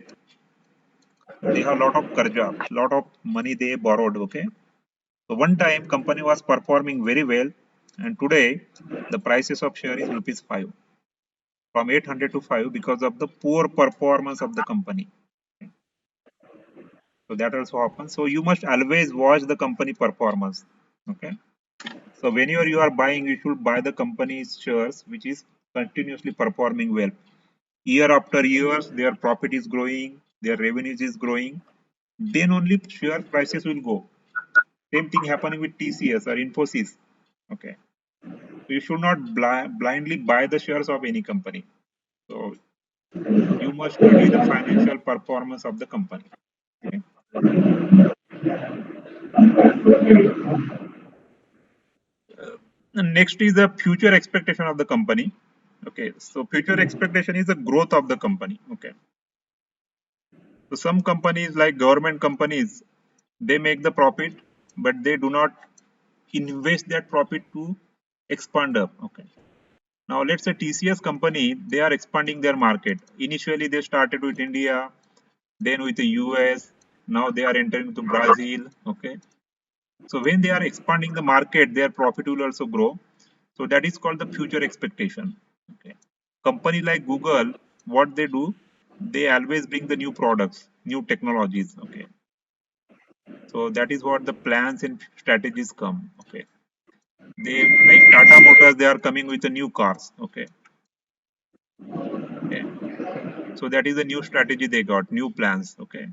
They have a lot of karja, lot of money they borrowed. Okay. So one time company was performing very well, and today the prices of share is rupees 5, from 800 to 5 because of the poor performance of the company. So that also happens. So you must always watch the company performance. Okay. So whenever you are buying, you should buy the company's shares which is continuously performing well. Year after years, their profit is growing, their revenues is growing. Then only share prices will go. Same thing happening with TCS or Infosys. Okay, you should not blindly buy the shares of any company. So you must study the financial performance of the company. Okay. And next is the future expectation of the company. Okay, so future expectation is the growth of the company. Okay, so some companies like government companies, they make the profit, but they do not invest that profit to expand up. Okay, now let's say TCS company, they are expanding their market. Initially they started with India, then with the US, now they are entering to Brazil. Okay, so when they are expanding the market, their profit will also grow. So that is called the future expectation. Okay, company like Google, what they do, they always bring the new products, new technologies. Okay, so that is what the plans and strategies come. Okay, they like Tata Motors, they are coming with the new cars. Okay, okay, so that is a new strategy they got, new plans. Okay,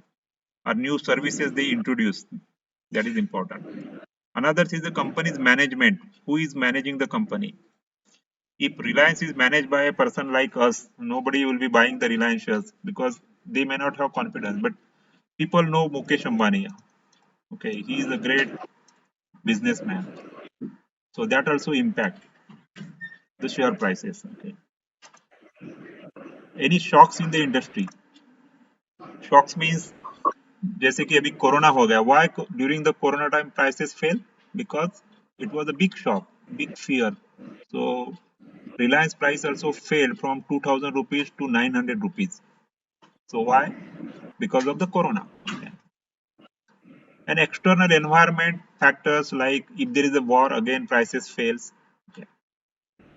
or new services they introduce. That is important. Another is the company's management. Who is managing the company? If Reliance is managed by a person like us, nobody will be buying the Reliance shares because they may not have confidence. But people know Mukesh Ambani. Okay, he is a great businessman. So that also impact the share prices. Okay. Any shocks in the industry? Shocks means जैसे कि अभी corona हो गया. Why during the corona time prices fell? Because it was a big shock, big fear. So Reliance price also fell from 2000 rupees to 900 rupees. So why? Because of the corona. Okay. And external environment factors like if there is a war, again prices fails. Okay.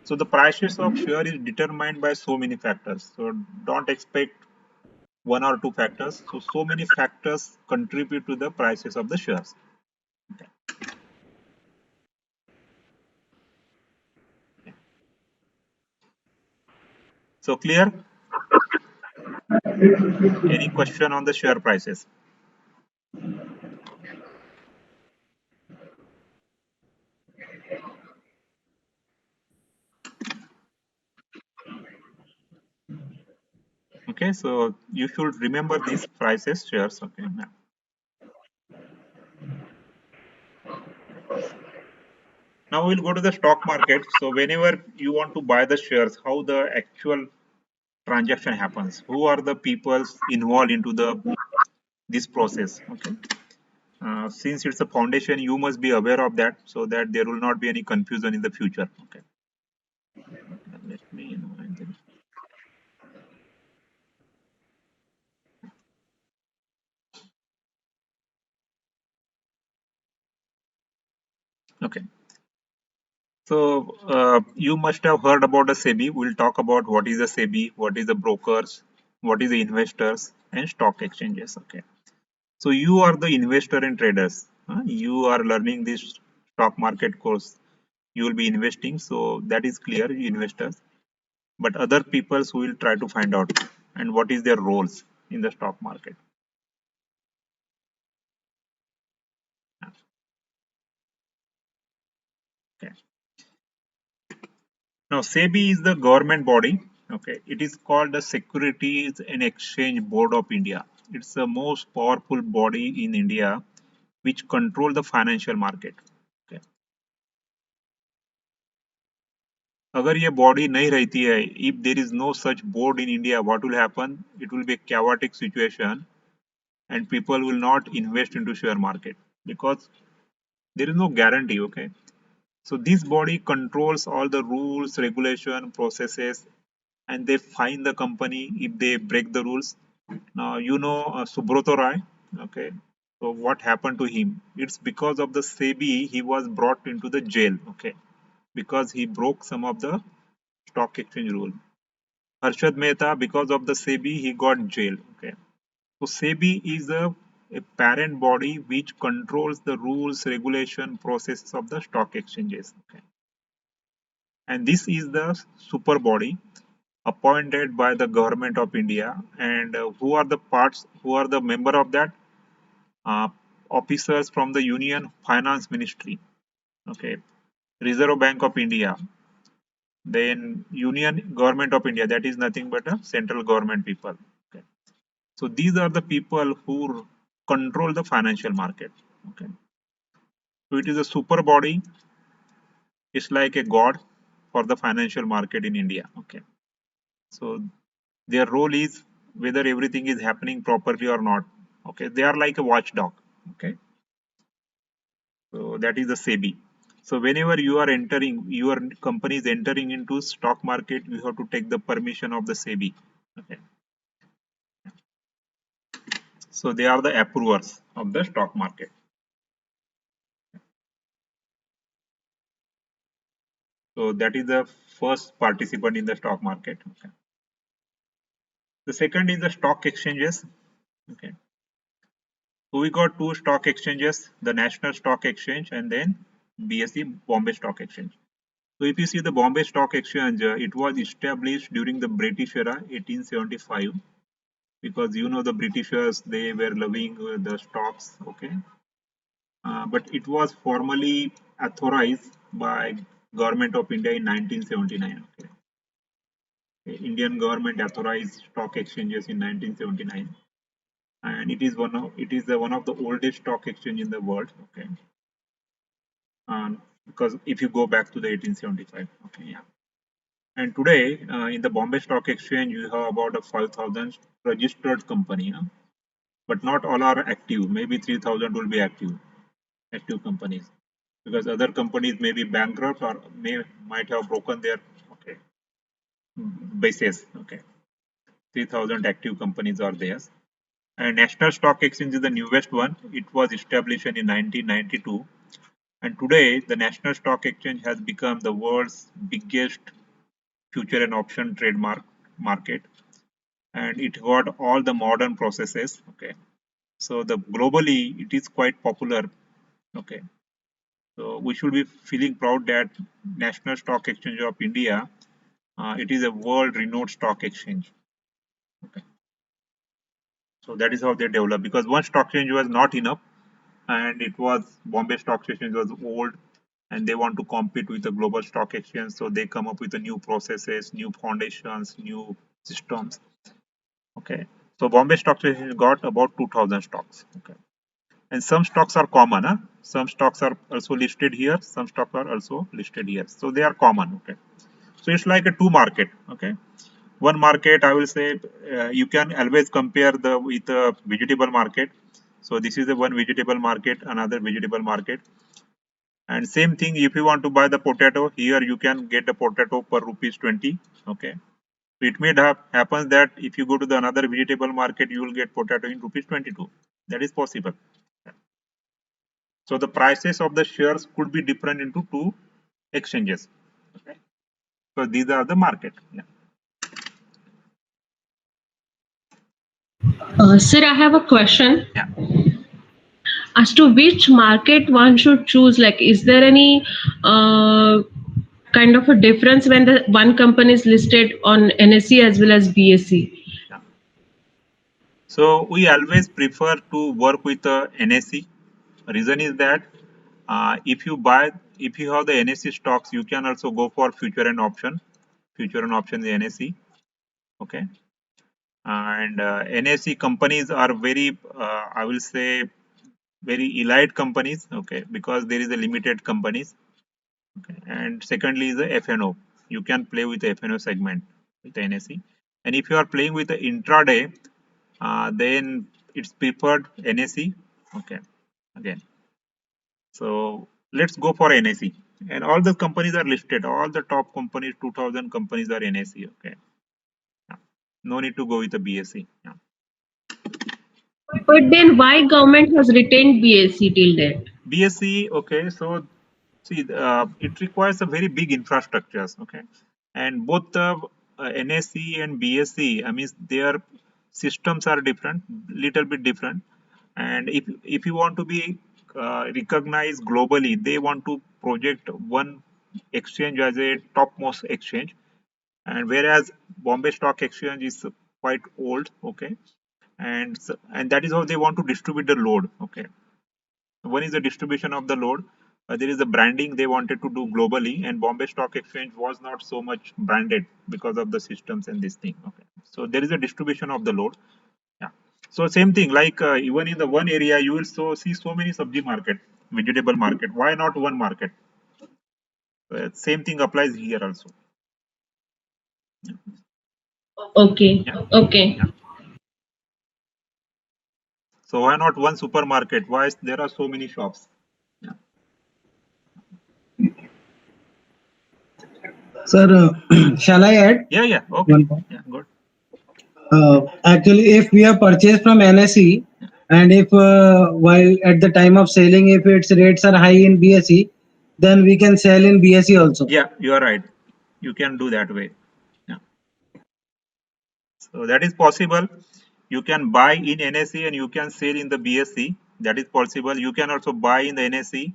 So the prices of share is determined by so many factors. So don't expect one or two factors. So many factors contribute to the prices of the shares. Okay. So clear? Any question on the share prices? Okay, so you should remember these prices shares. Okay. Now we'll go to the stock market. So whenever you want to buy the shares, how the actual transaction happens? Who are the people involved into this process? Okay. Since it's a foundation, you must be aware of that so that there will not be any confusion in the future. Okay. Let me know. Okay. So you must have heard about the SEBI. We'll talk about what is the SEBI, what is the brokers, what is the investors, and stock exchanges. Okay. So you are the investor and traders. You are learning this stock market course. You will be investing. So that is clear, you investors. But other people who will try to find out and what is their roles in the stock market. Okay. Now SEBI is the government body. Okay, it is called the Securities and Exchange Board of India. It's the most powerful body in India which control the financial market. Okay. अगर ये body नहीं रहती है, if there is no such board in India, what will happen? It will be a chaotic situation and people will not invest into share market because there is no guarantee. Okay. So this body controls all the rules, regulation, processes, and they fine the company if they break the rules. Now you know Subrata Roy. Okay. So what happened to him? It's because of the SEBI he was brought into the jail. Okay. Because he broke some of the stock exchange rule. Harshad Mehta, because of the SEBI, he got jailed. Okay. So SEBI is a parent body which controls the rules, regulation, processes of the stock exchanges. Okay. And this is the super body appointed by the government of India. And who are the member of that? officers from the Union Finance Ministry, okay, Reserve Bank of India, then Union Government of India, that is nothing but a central government people. Okay. So these are the people who control the financial market. Okay. So it is a super body. It's like a god for the financial market in India. Okay. So their role is whether everything is happening properly or not. Okay. They are like a watchdog. Okay. So that is the SEBI. So whenever you are entering, your company is entering into stock market, you have to take the permission of the SEBI. Okay. So they are the approvers of the stock market. So that is the first participant in the stock market. Okay. The second is the stock exchanges. Okay. So we got two stock exchanges, the National Stock Exchange and then BSE, Bombay Stock Exchange. So if you see the Bombay Stock Exchange, it was established during the British era, 1875, because you know the Britishers, they were loving the stocks. Okay. But it was formally authorized by Government of India in 1979. Okay. Indian government authorized stock exchanges in 1979, and it is one of the oldest stock exchange in the world. Okay, because if you go back to the 1875. Okay, yeah. And today in the Bombay Stock Exchange, you have about a 5,000 registered company, but not all are active. Maybe 3,000 will be active companies, because other companies may be bankrupt or might have broken their okay basis. Okay, 3,000 active companies are there. And National Stock Exchange is the newest one. It was established in 1992. And today, the National Stock Exchange has become the world's biggest future and option trademark market. And it got all the modern processes. Okay. So the globally, it is quite popular. Okay. So we should be feeling proud that National Stock Exchange of India, it is a world renowned stock exchange. Okay. So that is how they develop, because one stock exchange was not enough, and it was Bombay Stock Exchange was old, and they want to compete with the global stock exchange, so they come up with the new processes, new foundations, new systems. Okay, so Bombay Stock Exchange got about 2,000 stocks. Okay, and some stocks are common. Some stocks are also listed here. Some stocks are also listed here. So they are common. Okay, so it's like a two market. Okay, one market I will say you can always compare with the vegetable market. So this is the one vegetable market, another vegetable market. And same thing, if you want to buy the potato, here you can get the potato per rupees 20. Okay. So it may happen that if you go to the another vegetable market, you will get potato in rupees 22. That is possible. So the prices of the shares could be different into two exchanges. Okay. So these are the market. Yeah. Sir, I have a question. Yeah. As to which market one should choose, like, is there any kind of a difference when the one company is listed on NSE as well as BSE? Yeah. So we always prefer to work with the NSE. Reason is that if you have the NSE stocks, you can also go for future and option in NSE. Okay, and NSE companies are very I will say very elite companies. Okay, because there is a limited companies. Okay, and secondly is the FNO. You can play with the FNO segment with the NSE, and if you are playing with the intraday, then it's preferred NSE. Okay, again. So let's go for NSE, and all the companies are listed. All the top companies, 2,000 companies are NSE. Okay, yeah. No need to go with the BSE. Yeah. But then why government has retained BSE till date? BSE, okay. So see, it requires a very big infrastructures. Okay, and both the NSE and BSE, I mean, their systems are different, little bit different. And if you want to be recognized globally, they want to project one exchange as a topmost exchange, and whereas Bombay Stock Exchange is quite old. Okay, and that is how they want to distribute the load. Okay, One is the distribution of the load. There is the branding they wanted to do globally, and Bombay Stock Exchange was not so much branded because of the systems and this thing. Okay, so there is a distribution of the load. Yeah. So same thing, like even in the one area, you will see so many sabji market, vegetable market. Why not one market? Same thing applies here also. Okay. Yeah. Okay. Yeah. So why not one supermarket? Why there are so many shops? Yeah. Sir, shall I add Yeah. Yeah. Okay. one point? Yeah. Good. Actually, if we have purchased from NSE, and if while at the time of selling, if its rates are high in BSE, then we can sell in BSE also. Yeah, you are right. You can do that way. Yeah. So that is possible. You can buy in NSE and you can sell in the BSE. That is possible. You can also buy in the NSE.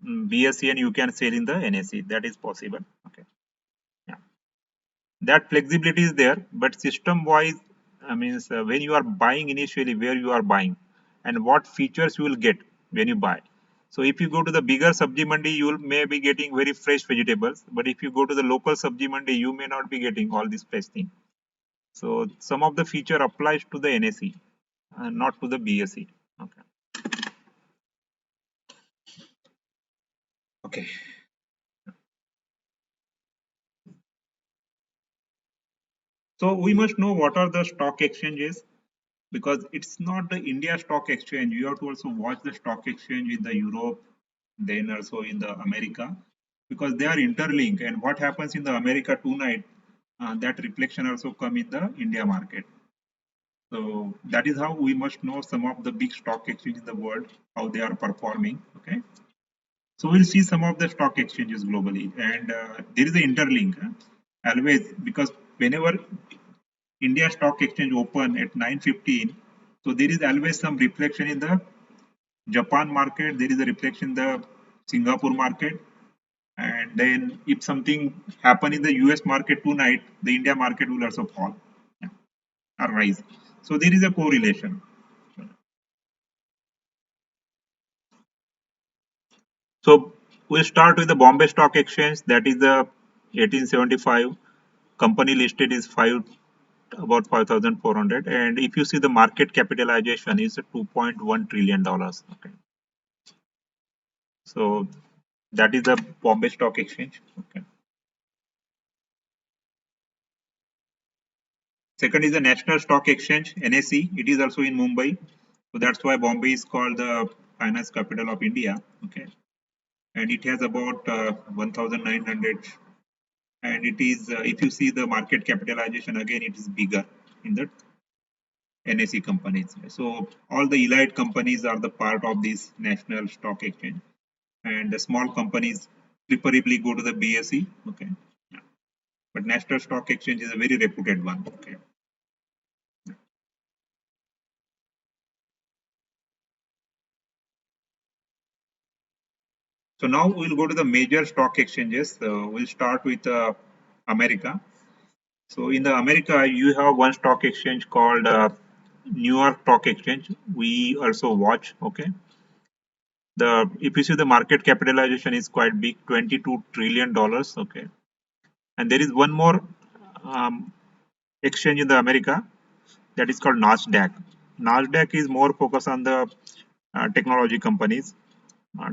BSE, and you can sell in the NSE. That is possible. Okay. Yeah. That flexibility is there, but system wise, means when you are buying initially, where you are buying and what features you will get when you buy. So if you go to the bigger sabji mandi, you will may be getting very fresh vegetables, but if you go to the local sabji mandi, you may not be getting all these fresh things. So some of the feature applies to the NSE and not to the BSE. Okay. Okay. So we must know what are the stock exchanges, because it's not the India stock exchange. You have to also watch the stock exchange in the Europe, then also in the America, because they are interlinked. And what happens in the America tonight, that reflection also come in the India market. So that is how we must know some of the big stock exchanges in the world, how they are performing. Okay. So we'll see some of the stock exchanges globally, and there is an interlink always, because whenever India stock exchange open at 9:15, so there is always some reflection in the Japan market, there is a reflection in the Singapore market, and then if something happen in the US market tonight, the India market will also fall, yeah, or rise. So there is a correlation. So we'll start with the Bombay Stock Exchange. That is the 1875. Company listed is about 5,400. And if you see the market capitalization is $2.1 trillion. Okay. So that is the Bombay Stock Exchange. Okay. Second is the National Stock Exchange, NSE. It is also in Mumbai. So that's why Bombay is called the finance capital of India. Okay. And it has about 1,900. And it is, if you see the market capitalization, again, it is bigger in the NSE companies. So all the elite companies are the part of this National Stock Exchange. And the small companies preferably go to the BSE. Okay. Yeah. But National Stock Exchange is a very reputed one. Okay. So now we'll go to the major stock exchanges. We'll start with America. So in the America, you have one stock exchange called New York Stock Exchange. We also watch. Okay. If you see the market capitalization is quite big, $22 trillion. Okay. And there is one more exchange in the America that is called Nasdaq. Nasdaq is more focused on the technology companies.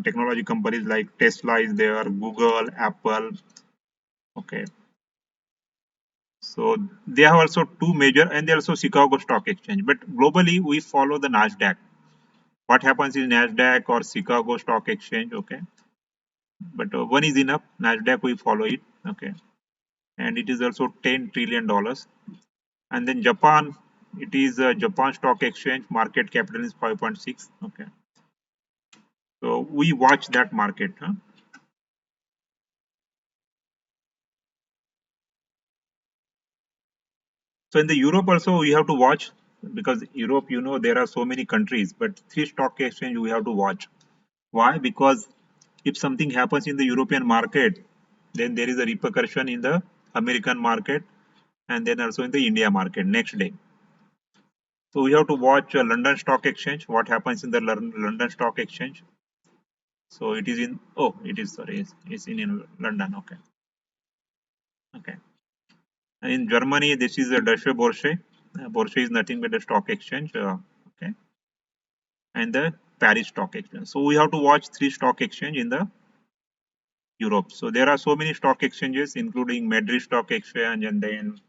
Technology companies like Tesla is there, Google, Apple. Okay. So they have also two major, and they also Chicago Stock Exchange. But globally, we follow the Nasdaq. What happens in Nasdaq or Chicago Stock Exchange? Okay. But one is enough. Nasdaq, we follow it. Okay. And it is also $10 trillion. And then Japan, it is Japan Stock Exchange. Market capital is 5.6. Okay. So we watch that market. Huh? So in the Europe also we have to watch, because Europe, you know, there are so many countries, but three stock exchange we have to watch. Why? Because if something happens in the European market, then there is a repercussion in the American market, and then also in the India market next day. So we have to watch London Stock Exchange. What happens in the London Stock Exchange? So it is in, oh, it is, sorry, it's in London. Okay. Okay. And in Germany, this is a Deutsche Börse. Börse is nothing but a stock exchange. Okay. And the Paris Stock Exchange. So we have to watch 3 stock exchange in the Europe. So there are so many stock exchanges, including Madrid Stock Exchange and then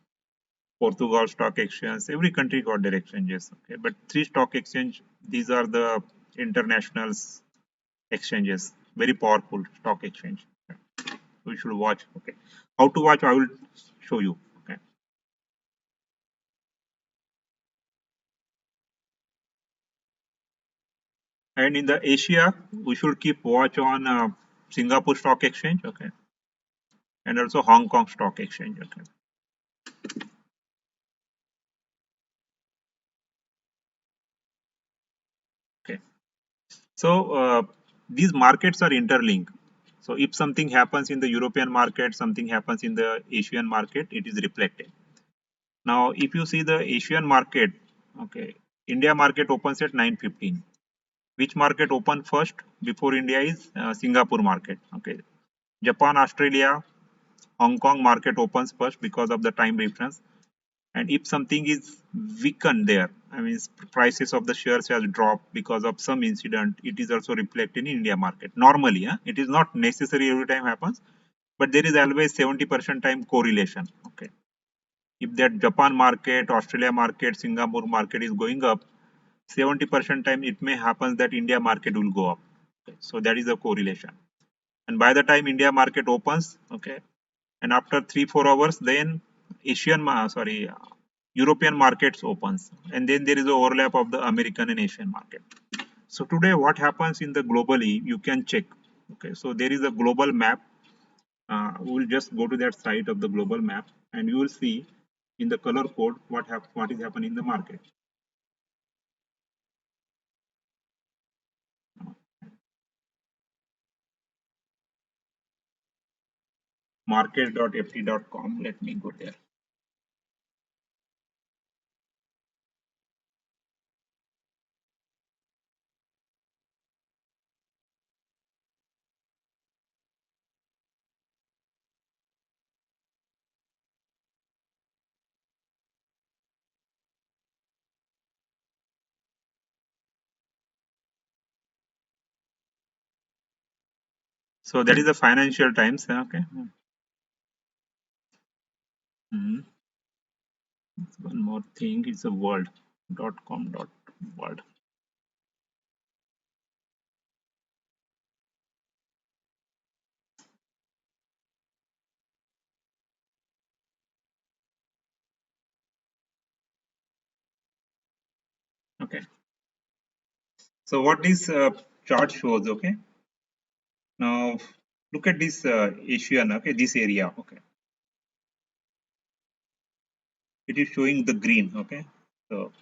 Portugal Stock Exchange. Every country got their exchanges. Okay. But 3 stock exchange, these are the international exchanges, very powerful stock exchange. Okay. We should watch. Okay. How to watch, I will show you. Okay. And in the Asia, we should keep watch on Singapore Stock Exchange. Okay. And also Hong Kong Stock Exchange. Okay. Okay. So these markets are interlinked. So if something happens in the European market, something happens in the Asian market, it is reflected. Now, if you see the Asian market, okay, India market opens at 9:15. Which market opened first before India is Singapore market. Okay, Japan, Australia, Hong Kong market opens first because of the time difference. And if something is weakened there, I mean prices of the shares has dropped because of some incident, it is also reflected in India market. Normally, it is not necessary every time happens, but there is always 70% time correlation. Okay, if that Japan market, Australia market, Singapore market is going up, 70% time it may happen that India market will go up. Okay, so that is a correlation. And by the time India market opens, okay, and after 3-4 hours, then European markets opens, and then there is an overlap of the American and Asian market. So today, what happens in the globally, you can check. Okay, so there is a global map. We will just go to that site of the global map, and you will see in the color code what is happening in the market. Market.ft.com. Let me go there. So that is the Financial Times. Okay. One more thing is a world.com.world. Okay. So what this chart shows, okay. Now look at this Asian, okay, this area, okay. It is showing the green, okay. So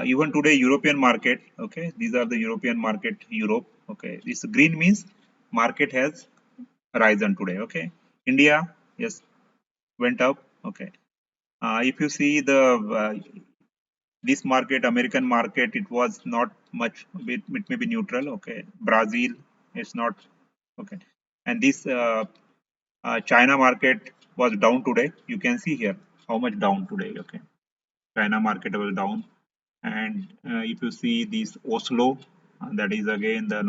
even today European market, okay, these are the European market, Europe, okay. This green means market has risen today, okay. India, yes, went up, okay. If you see the this market, American market, it was not much, it may be neutral, okay. Brazil, it's not, okay. And this China market was down today. You can see here how much down today, okay. China market was down. And if you see this Oslo, that is again the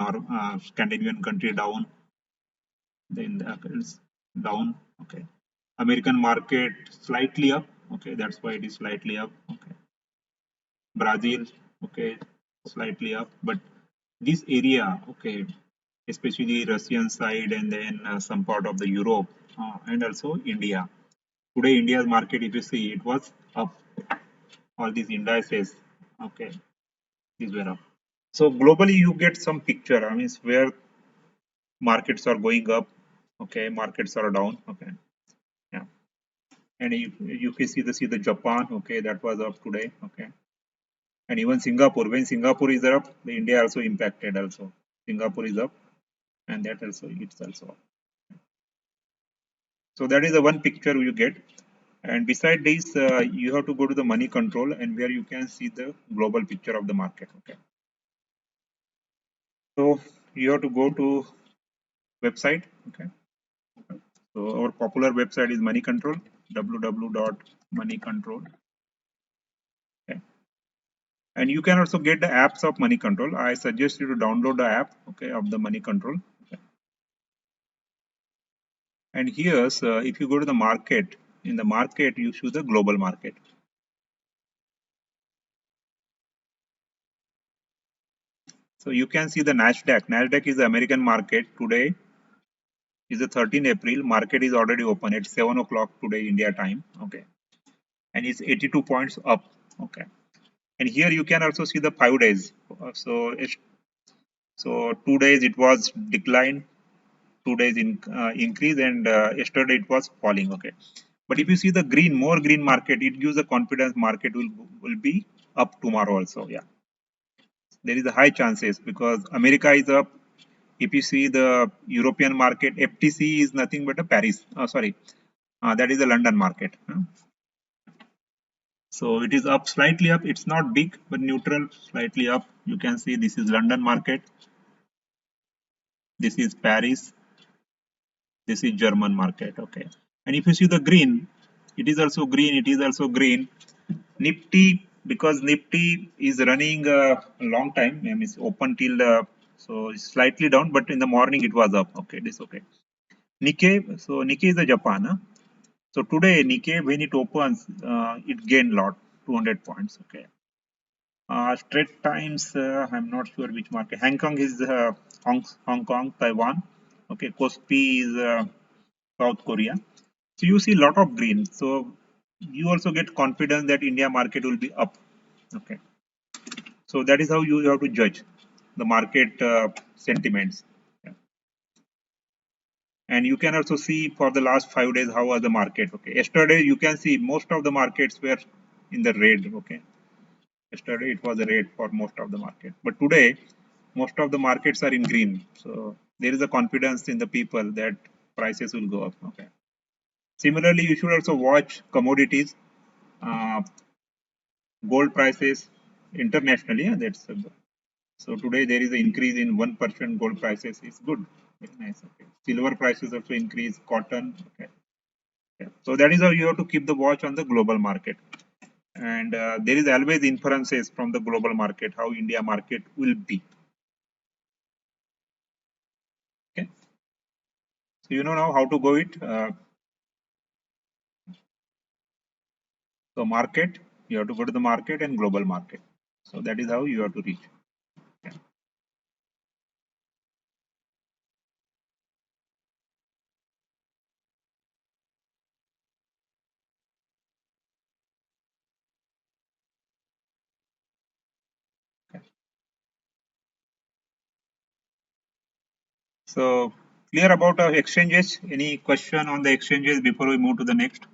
Scandinavian country down, then it's down, okay. American market slightly up, okay, that's why it is slightly up, okay. Brazil, okay, slightly up, but this area, okay, especially Russian side and then some part of the Europe and also India. Today, India's market, if you see, it was up. All these indices, okay, these were up. So globally, you get some picture. I mean, where markets are going up, okay, markets are down, okay, yeah. And you can see the Japan, okay, that was up today, okay. And even Singapore, when Singapore is up, the India also impacted also. Singapore is up, and that also it's also up. So that is the one picture you get. And beside this, you have to go to the money control, and where you can see the global picture of the market. Okay. So you have to go to website. Okay. So our popular website is Money Control, www.moneycontrol. Okay. And you can also get the apps of Money Control. I suggest you to download the app, okay, of the Money Control. Okay. And here's if you go to the market, in the market you choose the global market. So you can see the Nasdaq. Nasdaq is the American market. Today is the 13th April. Market is already open at 7 o'clock today India time. Okay, and it's 82 points up. Okay, and here you can also see the 5 days. So 2 days it was decline, 2 days increase, and yesterday it was falling. Okay, but if you see the green, more green market, it gives the confidence market will be up tomorrow also. Yeah, there is a high chances because America is up. If you see the European market, FTC is nothing but a Paris. That is the London market. So it is up, slightly up. It's not big, but neutral, slightly up. You can see this is London market. This is Paris. This is German market. Okay. And if you see the green, it is also green. It is also green. Nifty, because Nifty is running a long time. I mean, it's open till so it's slightly down, but in the morning it was up. Okay, this okay. Nikkei, so Nikkei is the Japan. Huh? So today Nikkei, when it opens, it gained lot, 200 points. Okay. Straight times, I'm not sure which market. Hong Kong is Hong Kong, Taiwan. Okay. Kospi is South Korea. So you see a lot of green. So you also get confidence that India market will be up. Okay. So that is how you have to judge the market sentiments. Yeah. And you can also see for the last 5 days how was the market. Okay. Yesterday you can see most of the markets were in the red. Okay. Yesterday it was a red for most of the market, but today most of the markets are in green. So there is a confidence in the people that prices will go up. Okay. Similarly, you should also watch commodities, uh, gold prices internationally. Yeah, that's so today there is an increase in 1% gold prices. Is good. Very nice. Okay. Silver prices also increase. Cotton. Okay. Yeah. So that is how you have to keep the watch on the global market. And there is always inferences from the global market how India market will be. Okay, so you know now how to go it. So market, you have to go to the market and global market. So that is how you have to reach. Okay. Okay. So clear about our exchanges. Any question on the exchanges before we move to the next?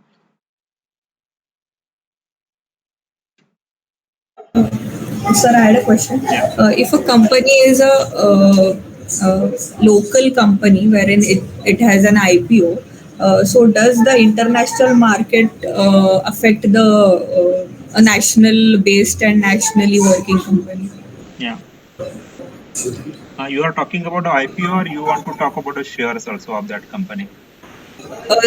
Sir, I had a question. Yeah. If a company is a local company wherein it has an IPO, so does the international market affect the a national based and nationally working company? Yeah. You are talking about the IPO, or you want to talk about the shares also of that company?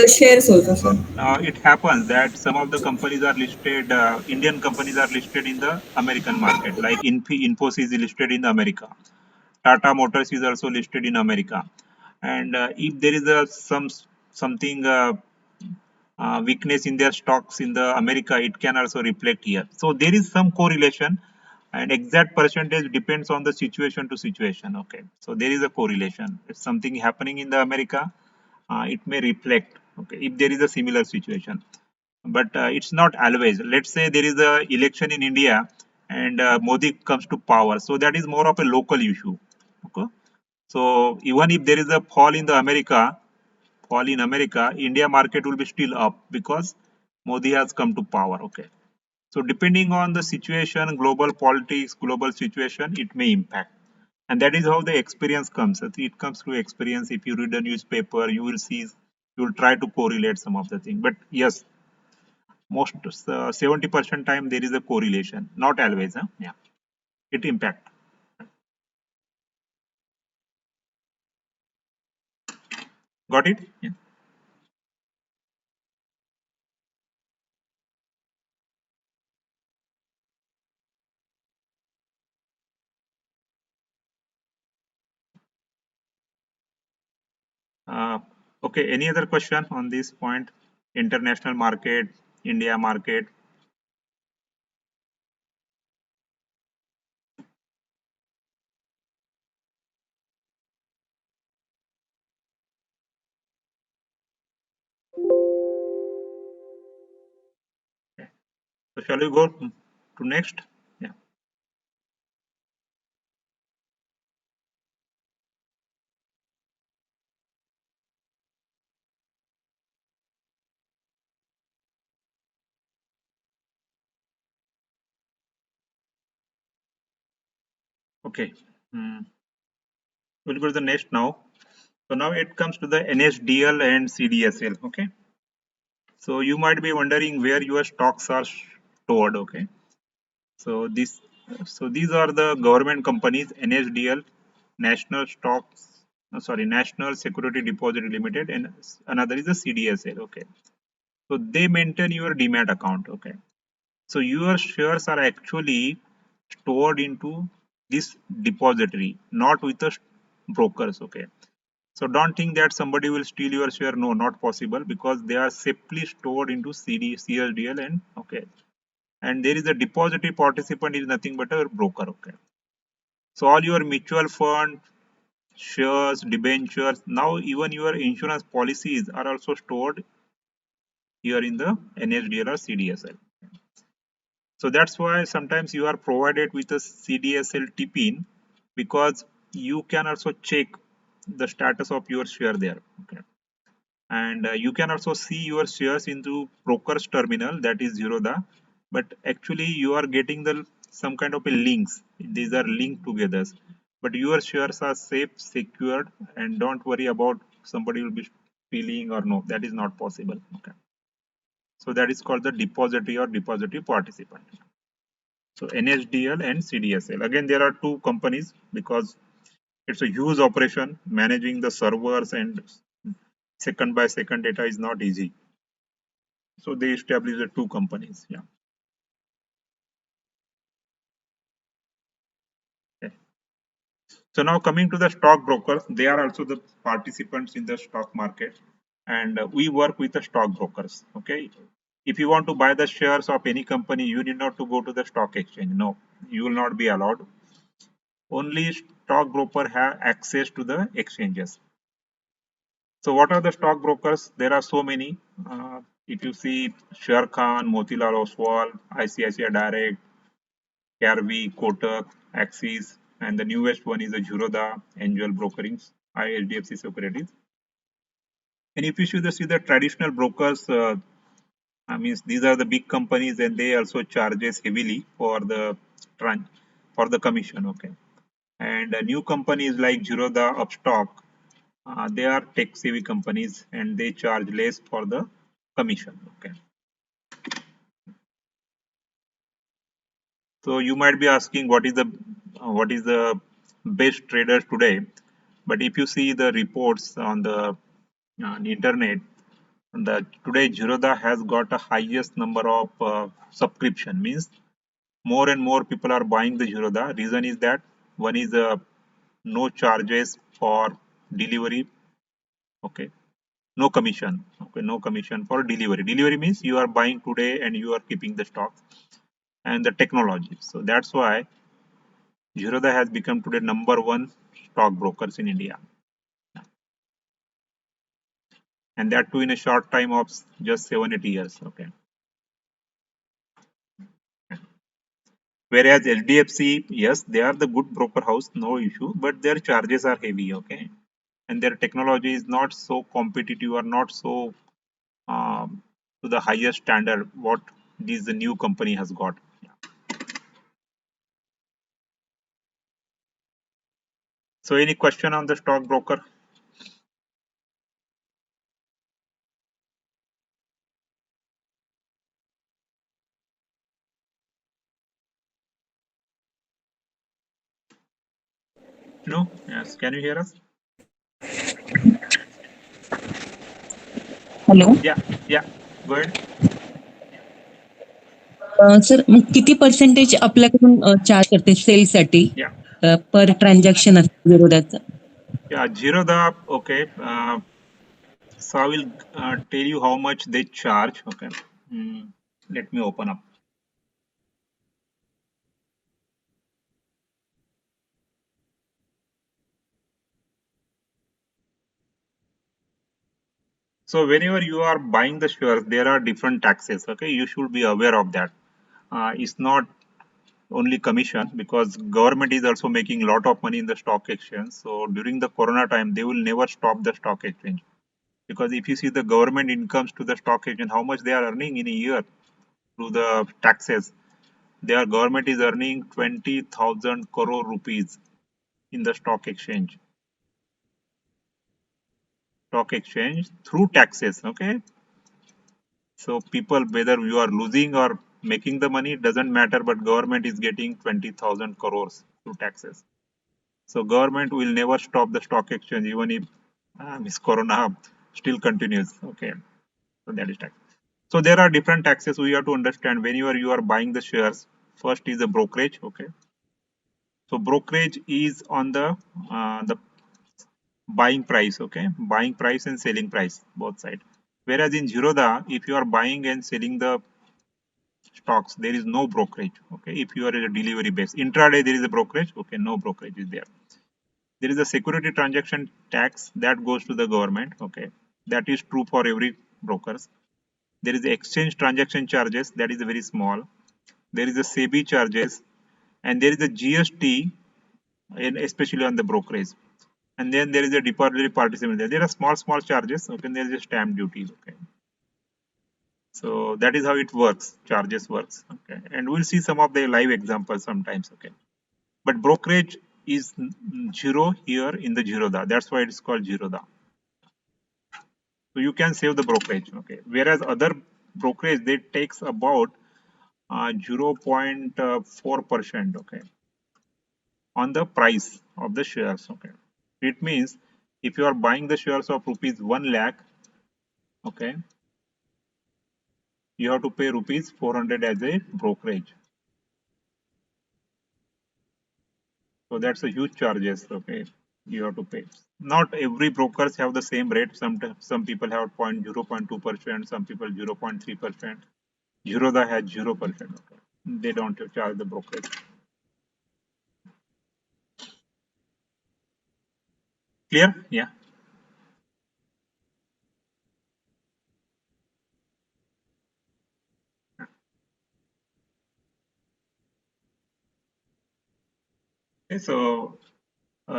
Shares also, sir. It happens that some of the companies are listed, Indian companies are listed in the American market, like Infosys is listed in America. Tata Motors is also listed in America. And if there is something weakness in their stocks in the America, it can also reflect here. So there is some correlation, and exact percentage depends on the situation to situation. Okay, so there is a correlation. If something happening in the America, it may reflect. Okay, if there is a similar situation, but it's not always. Let's say there is a election in India and Modi comes to power, so that is more of a local issue. Okay, so even if there is a fall in America, India market will be still up because Modi has come to power. Okay, so depending on the situation, global politics, global situation, it may impact. And that is how the experience comes. It comes through experience. If you read a newspaper, you will see, you will try to correlate some of the things. But yes, most 70% time there is a correlation, not always. Yeah, it impact. Got it? Yeah. Okay, any other question on this point? International market, India market. Okay. So shall we go to next? Yeah. Okay. We'll go to the next now. So now it comes to the NSDL and CDSL. Okay. So you might be wondering where your stocks are stored. Okay. So these are the government companies: NSDL, National Stocks, National Security Depository Limited, and another is the CDSL. Okay. So they maintain your demat account. Okay. So your shares are actually stored into this depository, not with the brokers. Okay. So don't think that somebody will steal your share. No, not possible, because they are safely stored into CSDL, and okay. And there is a depository participant is nothing but a broker. Okay. So all your mutual fund shares, debentures, now even your insurance policies are also stored here in the NSDL or CDSL. So that's why sometimes you are provided with a CDSL TPIN, because you can also check the status of your share there. Okay. And you can also see your shares into broker's terminal, that is Zerodha, but actually you are getting the some kind of a links. These are linked together, but your shares are safe, secured, and don't worry about somebody will be stealing or no. That is not possible. Okay. So that is called the depository or depository participant. So NSDL and CDSL. Again, there are two companies because it's a huge operation. Managing the servers and second by second data is not easy. So they established the two companies. Yeah. Okay. So now coming to the stockbrokers, they are also the participants in the stock market, and we work with the stockbrokers. Okay. If you want to buy the shares of any company, you need not to go to the stock exchange. No, you will not be allowed. Only stockbroker have access to the exchanges. So what are the stockbrokers? There are so many. If you see Sharekhan, Motilal Oswal, ICICI Direct, Karvy, Kotak, Axis, and the newest one is the Zerodha, Angel Brokerings, HDFC Securities. And if you should see the traditional brokers, means these are the big companies, and they also charges heavily for the commission. Okay. And new companies like Zerodha, Upstock, they are tech savvy companies, and they charge less for the commission. Okay. So you might be asking what is the best traders today, but if you see the reports on the internet, today Zerodha has got a highest number of subscription, means more and more people are buying the Zerodha. Reason is that one is no charges for delivery. Okay. No commission. Okay. No commission for delivery. Delivery means you are buying today and you are keeping the stock, and the technology. So that's why Zerodha has become today #1 stockbrokers in India, and that too in a short time of just 7-8 years. Okay. Whereas HDFC, yes, they are the good broker house, no issue, but their charges are heavy. Okay. And their technology is not so competitive or not so to the highest standard what the new company has got. Yeah. So any question on the stockbroker? No? Yes. Can you hear us? Hello Yeah. Go ahead. Sir मग किती percentage आपल्याकडून charge करते सेलसाठी Yeah. पर transaction असतं विरोधाचं? Yeah. Zerodha. Okay. So I will tell you how much they charge. Okay. Let me open up. So whenever you are buying the shares, there are different taxes. Okay, you should be aware of that. It's not only commission, because government is also making a lot of money in the stock exchange. So during the corona time, they will never stop the stock exchange, because if you see the government incomes to the stock exchange, how much they are earning in a year through the taxes, their government is earning 20,000 crore rupees in the stock exchange through taxes. Okay, so people, whether you are losing or making the money, it doesn't matter, but government is getting 20,000 crores through taxes. So government will never stop the stock exchange, even if this corona still continues. Okay, so that is tax. So there are different taxes we have to understand whenever you are buying the shares. First is the brokerage. Okay, so brokerage is on the buying price. Okay, buying price and selling price, both side. Whereas in Zerodha, if you are buying and selling the stocks, there is no brokerage. Okay, if you are a delivery base, intraday there is a brokerage. Okay, no brokerage is there. There is a security transaction tax that goes to the government. Okay, that is true for every brokers. There is the exchange transaction charges, that is very small. There is a SEBI charges, and there is a GST, and especially on the brokerage. And then there is a depository participant. There are small charges. Okay, there is a stamp duty. Okay, so that is how it works. Charges works. Okay, and we'll see some of the live examples sometimes. Okay, but brokerage is zero here in the Zerodha. That's why it's called Zerodha. So you can save the brokerage. Okay, whereas other brokerage, they takes about 0.4%. Okay, on the price of the shares. Okay, it means if you are buying the shares of rupees 1 lakh, okay, you have to pay rupees 400 as a brokerage. So that's a huge charges. Okay, you have to pay. Not every brokers have the same rate. Some people have 0.2%, some people 0.3%. Zerodha has 0%. Okay, they don't charge the brokerage. Clear? Yeah. Okay, so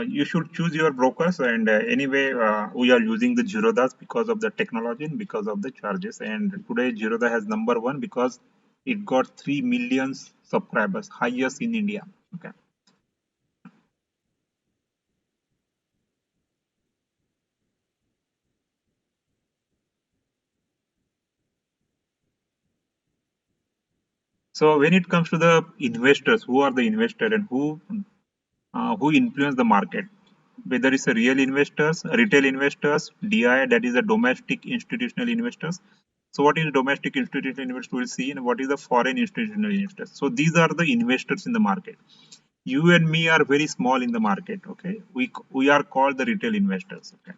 you should choose your brokers, and anyway, we are using the Zerodha because of the technology and because of the charges. And today Zerodha has number one because it got 3 million subscribers, highest in India. Okay. So when it comes to the investors, who are the investor and who influence the market? Whether it's a real investors, retail investors, DI, that is a domestic institutional investors. So what is domestic institutional investors? We'll see, and what is the foreign institutional investors. So these are the investors in the market. You and me are very small in the market. Okay, we are called the retail investors. Okay.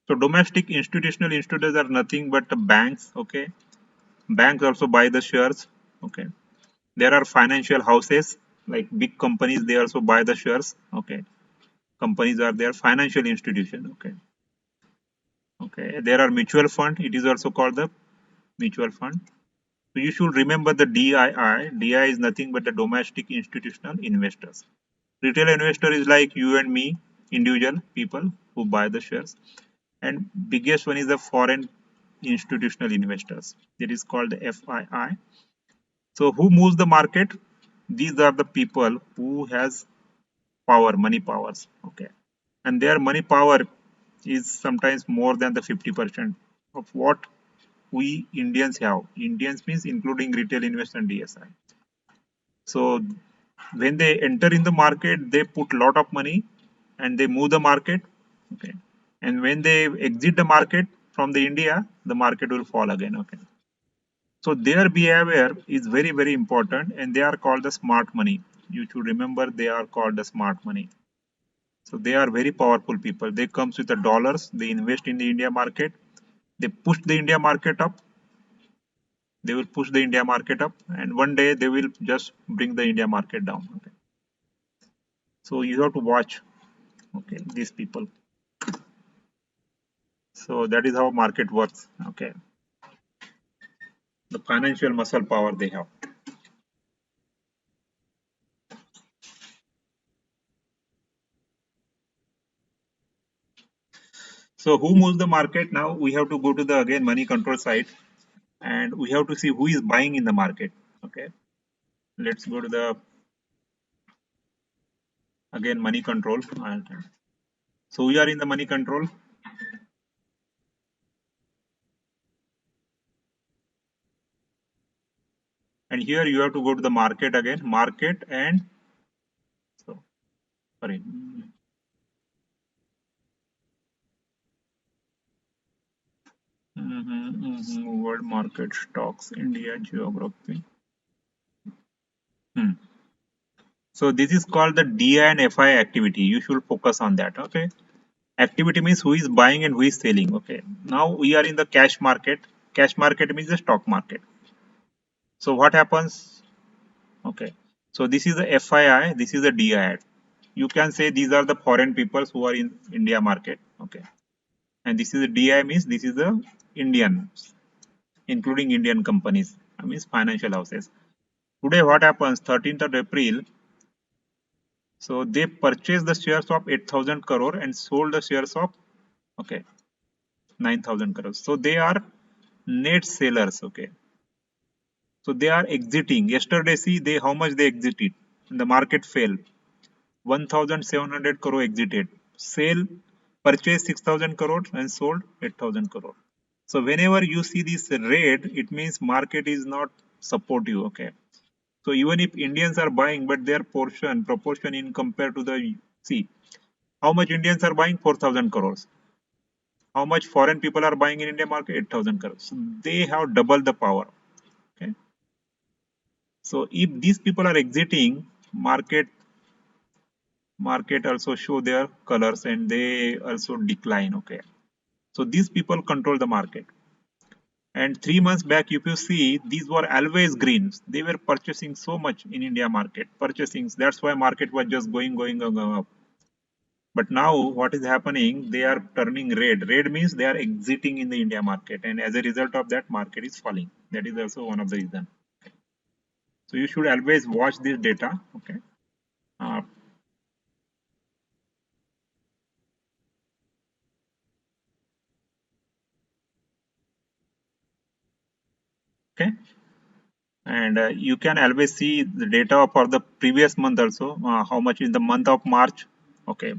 So domestic institutional investors are nothing but the banks. Okay, banks also buy the shares. Okay, there are financial houses like big companies. They also buy the shares. Okay, companies are there. Financial institution. Okay. Okay, there are mutual fund. It is also called the mutual fund. So you should remember the DII. DI is nothing but the domestic institutional investors. Retail investor is like you and me, individual people who buy the shares. And biggest one is the foreign institutional investors. It is called the FII. So who moves the market? These are the people who has power, money powers. Okay, and their money power is sometimes more than the 50% of what we Indians have. Indians means including retail investors and DSI. So when they enter in the market, they put lot of money and they move the market. Okay. And when they exit the market from the India, the market will fall again. Okay. So their behavior is very, very important, and they are called the smart money. You should remember they are called the smart money. So they are very powerful people. They comes with the dollars, they invest in the India market, they push the India market up, they will push the India market up, and one day they will just bring the India market down. Okay. So you have to watch, okay, these people. So that is how market works. Okay. The financial muscle power they have. So who moves the market? Now we have to go to the again money control side, and we have to see who is buying in the market. Okay. Let's go to the again money control. So we are in the money control. And here you have to go to the market again, market, and so sorry. World market, stocks, India, geography. So this is called the DI and FI activity. You should focus on that. Okay. Activity means who is buying and who is selling. Okay. Now we are in the cash market. Cash market means the stock market. So what happens? Okay. So this is the FII. This is the DI. You can say these are the foreign peoples who are in India market. Okay. And this is the DI means this is the Indian, including Indian companies. I mean financial houses. Today what happens? 13th of April. So they purchased the shares of 8,000 crore and sold the shares of 9,000 crores. So they are net sellers. Okay. So they are exiting. Yesterday, see they how much they exited. The market fell. 1,700 crore exited. Sale purchased 6,000 crore and sold 8,000 crore. So whenever you see this red, it means market is not supportive. Okay. So even if Indians are buying, but their proportion in compared to the, see, how much Indians are buying? 4,000 crores. How much foreign people are buying in India market? 8,000 crores. So they have double the power. Okay. So if these people are exiting, market also show their colors and they also decline. Okay. So these people control the market. And 3 months back, if you see, these were always greens. They were purchasing so much in India market, purchasing. That's why market was just going up. But now what is happening? They are turning red. Red means they are exiting in the India market. And as a result of that, market is falling. That is also one of the reasons. So you should always watch this data. Okay. Okay. And you can always see the data for the previous month also, how much in the month of March. Okay.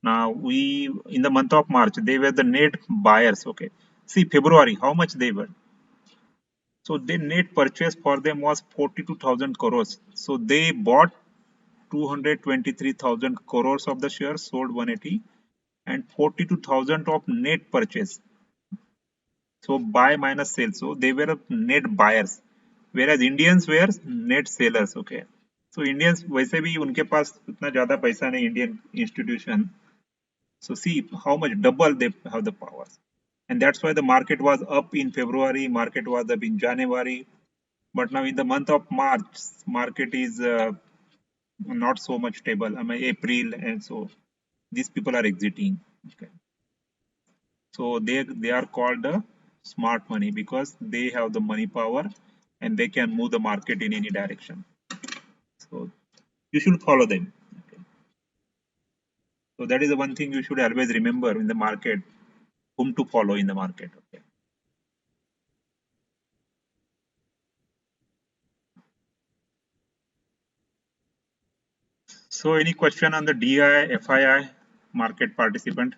Now we, in the month of March, they were the net buyers. Okay. See February, how much they were. So the net purchase for them was 42,000 crores. So they bought 223,000 crores of the shares, sold 180, and 42,000 of net purchase. So buy minus sell. So they were net buyers, whereas Indians were net sellers. Okay. So Indians वैसे भी उनके पास उतना ज़्यादा पैसा नहीं Indian institution. So see how much double they have the power. And that's why the market was up in February, market was up in January. But now in the month of March, market is not so much stable. I mean April, and so these people are exiting. Okay. So they are called the smart money because they have the money power and they can move the market in any direction. So you should follow them. Okay. So that is the one thing you should always remember in the market, whom to follow in the market. Okay. So any question on the DI, FII, market participant?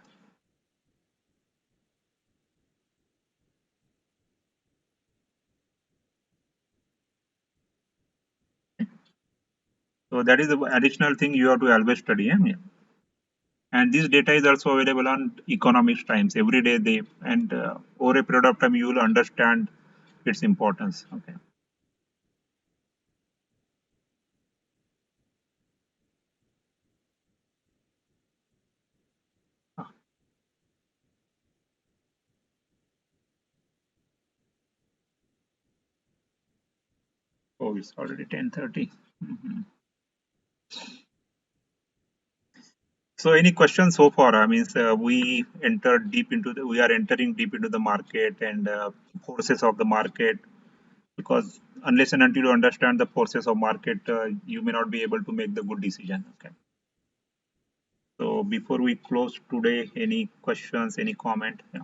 So that is the additional thing you have to always study. Yeah? And this data is also available on Economics Times every day. Over a period of time, you will understand its importance. Okay. Oh, it's already 10:30. So, any questions so far? I mean, we are entering deep into the market and forces of the market, because unless and until you understand the forces of market, you may not be able to make the good decision. Okay. So, before we close today, any questions, any comment? Yeah.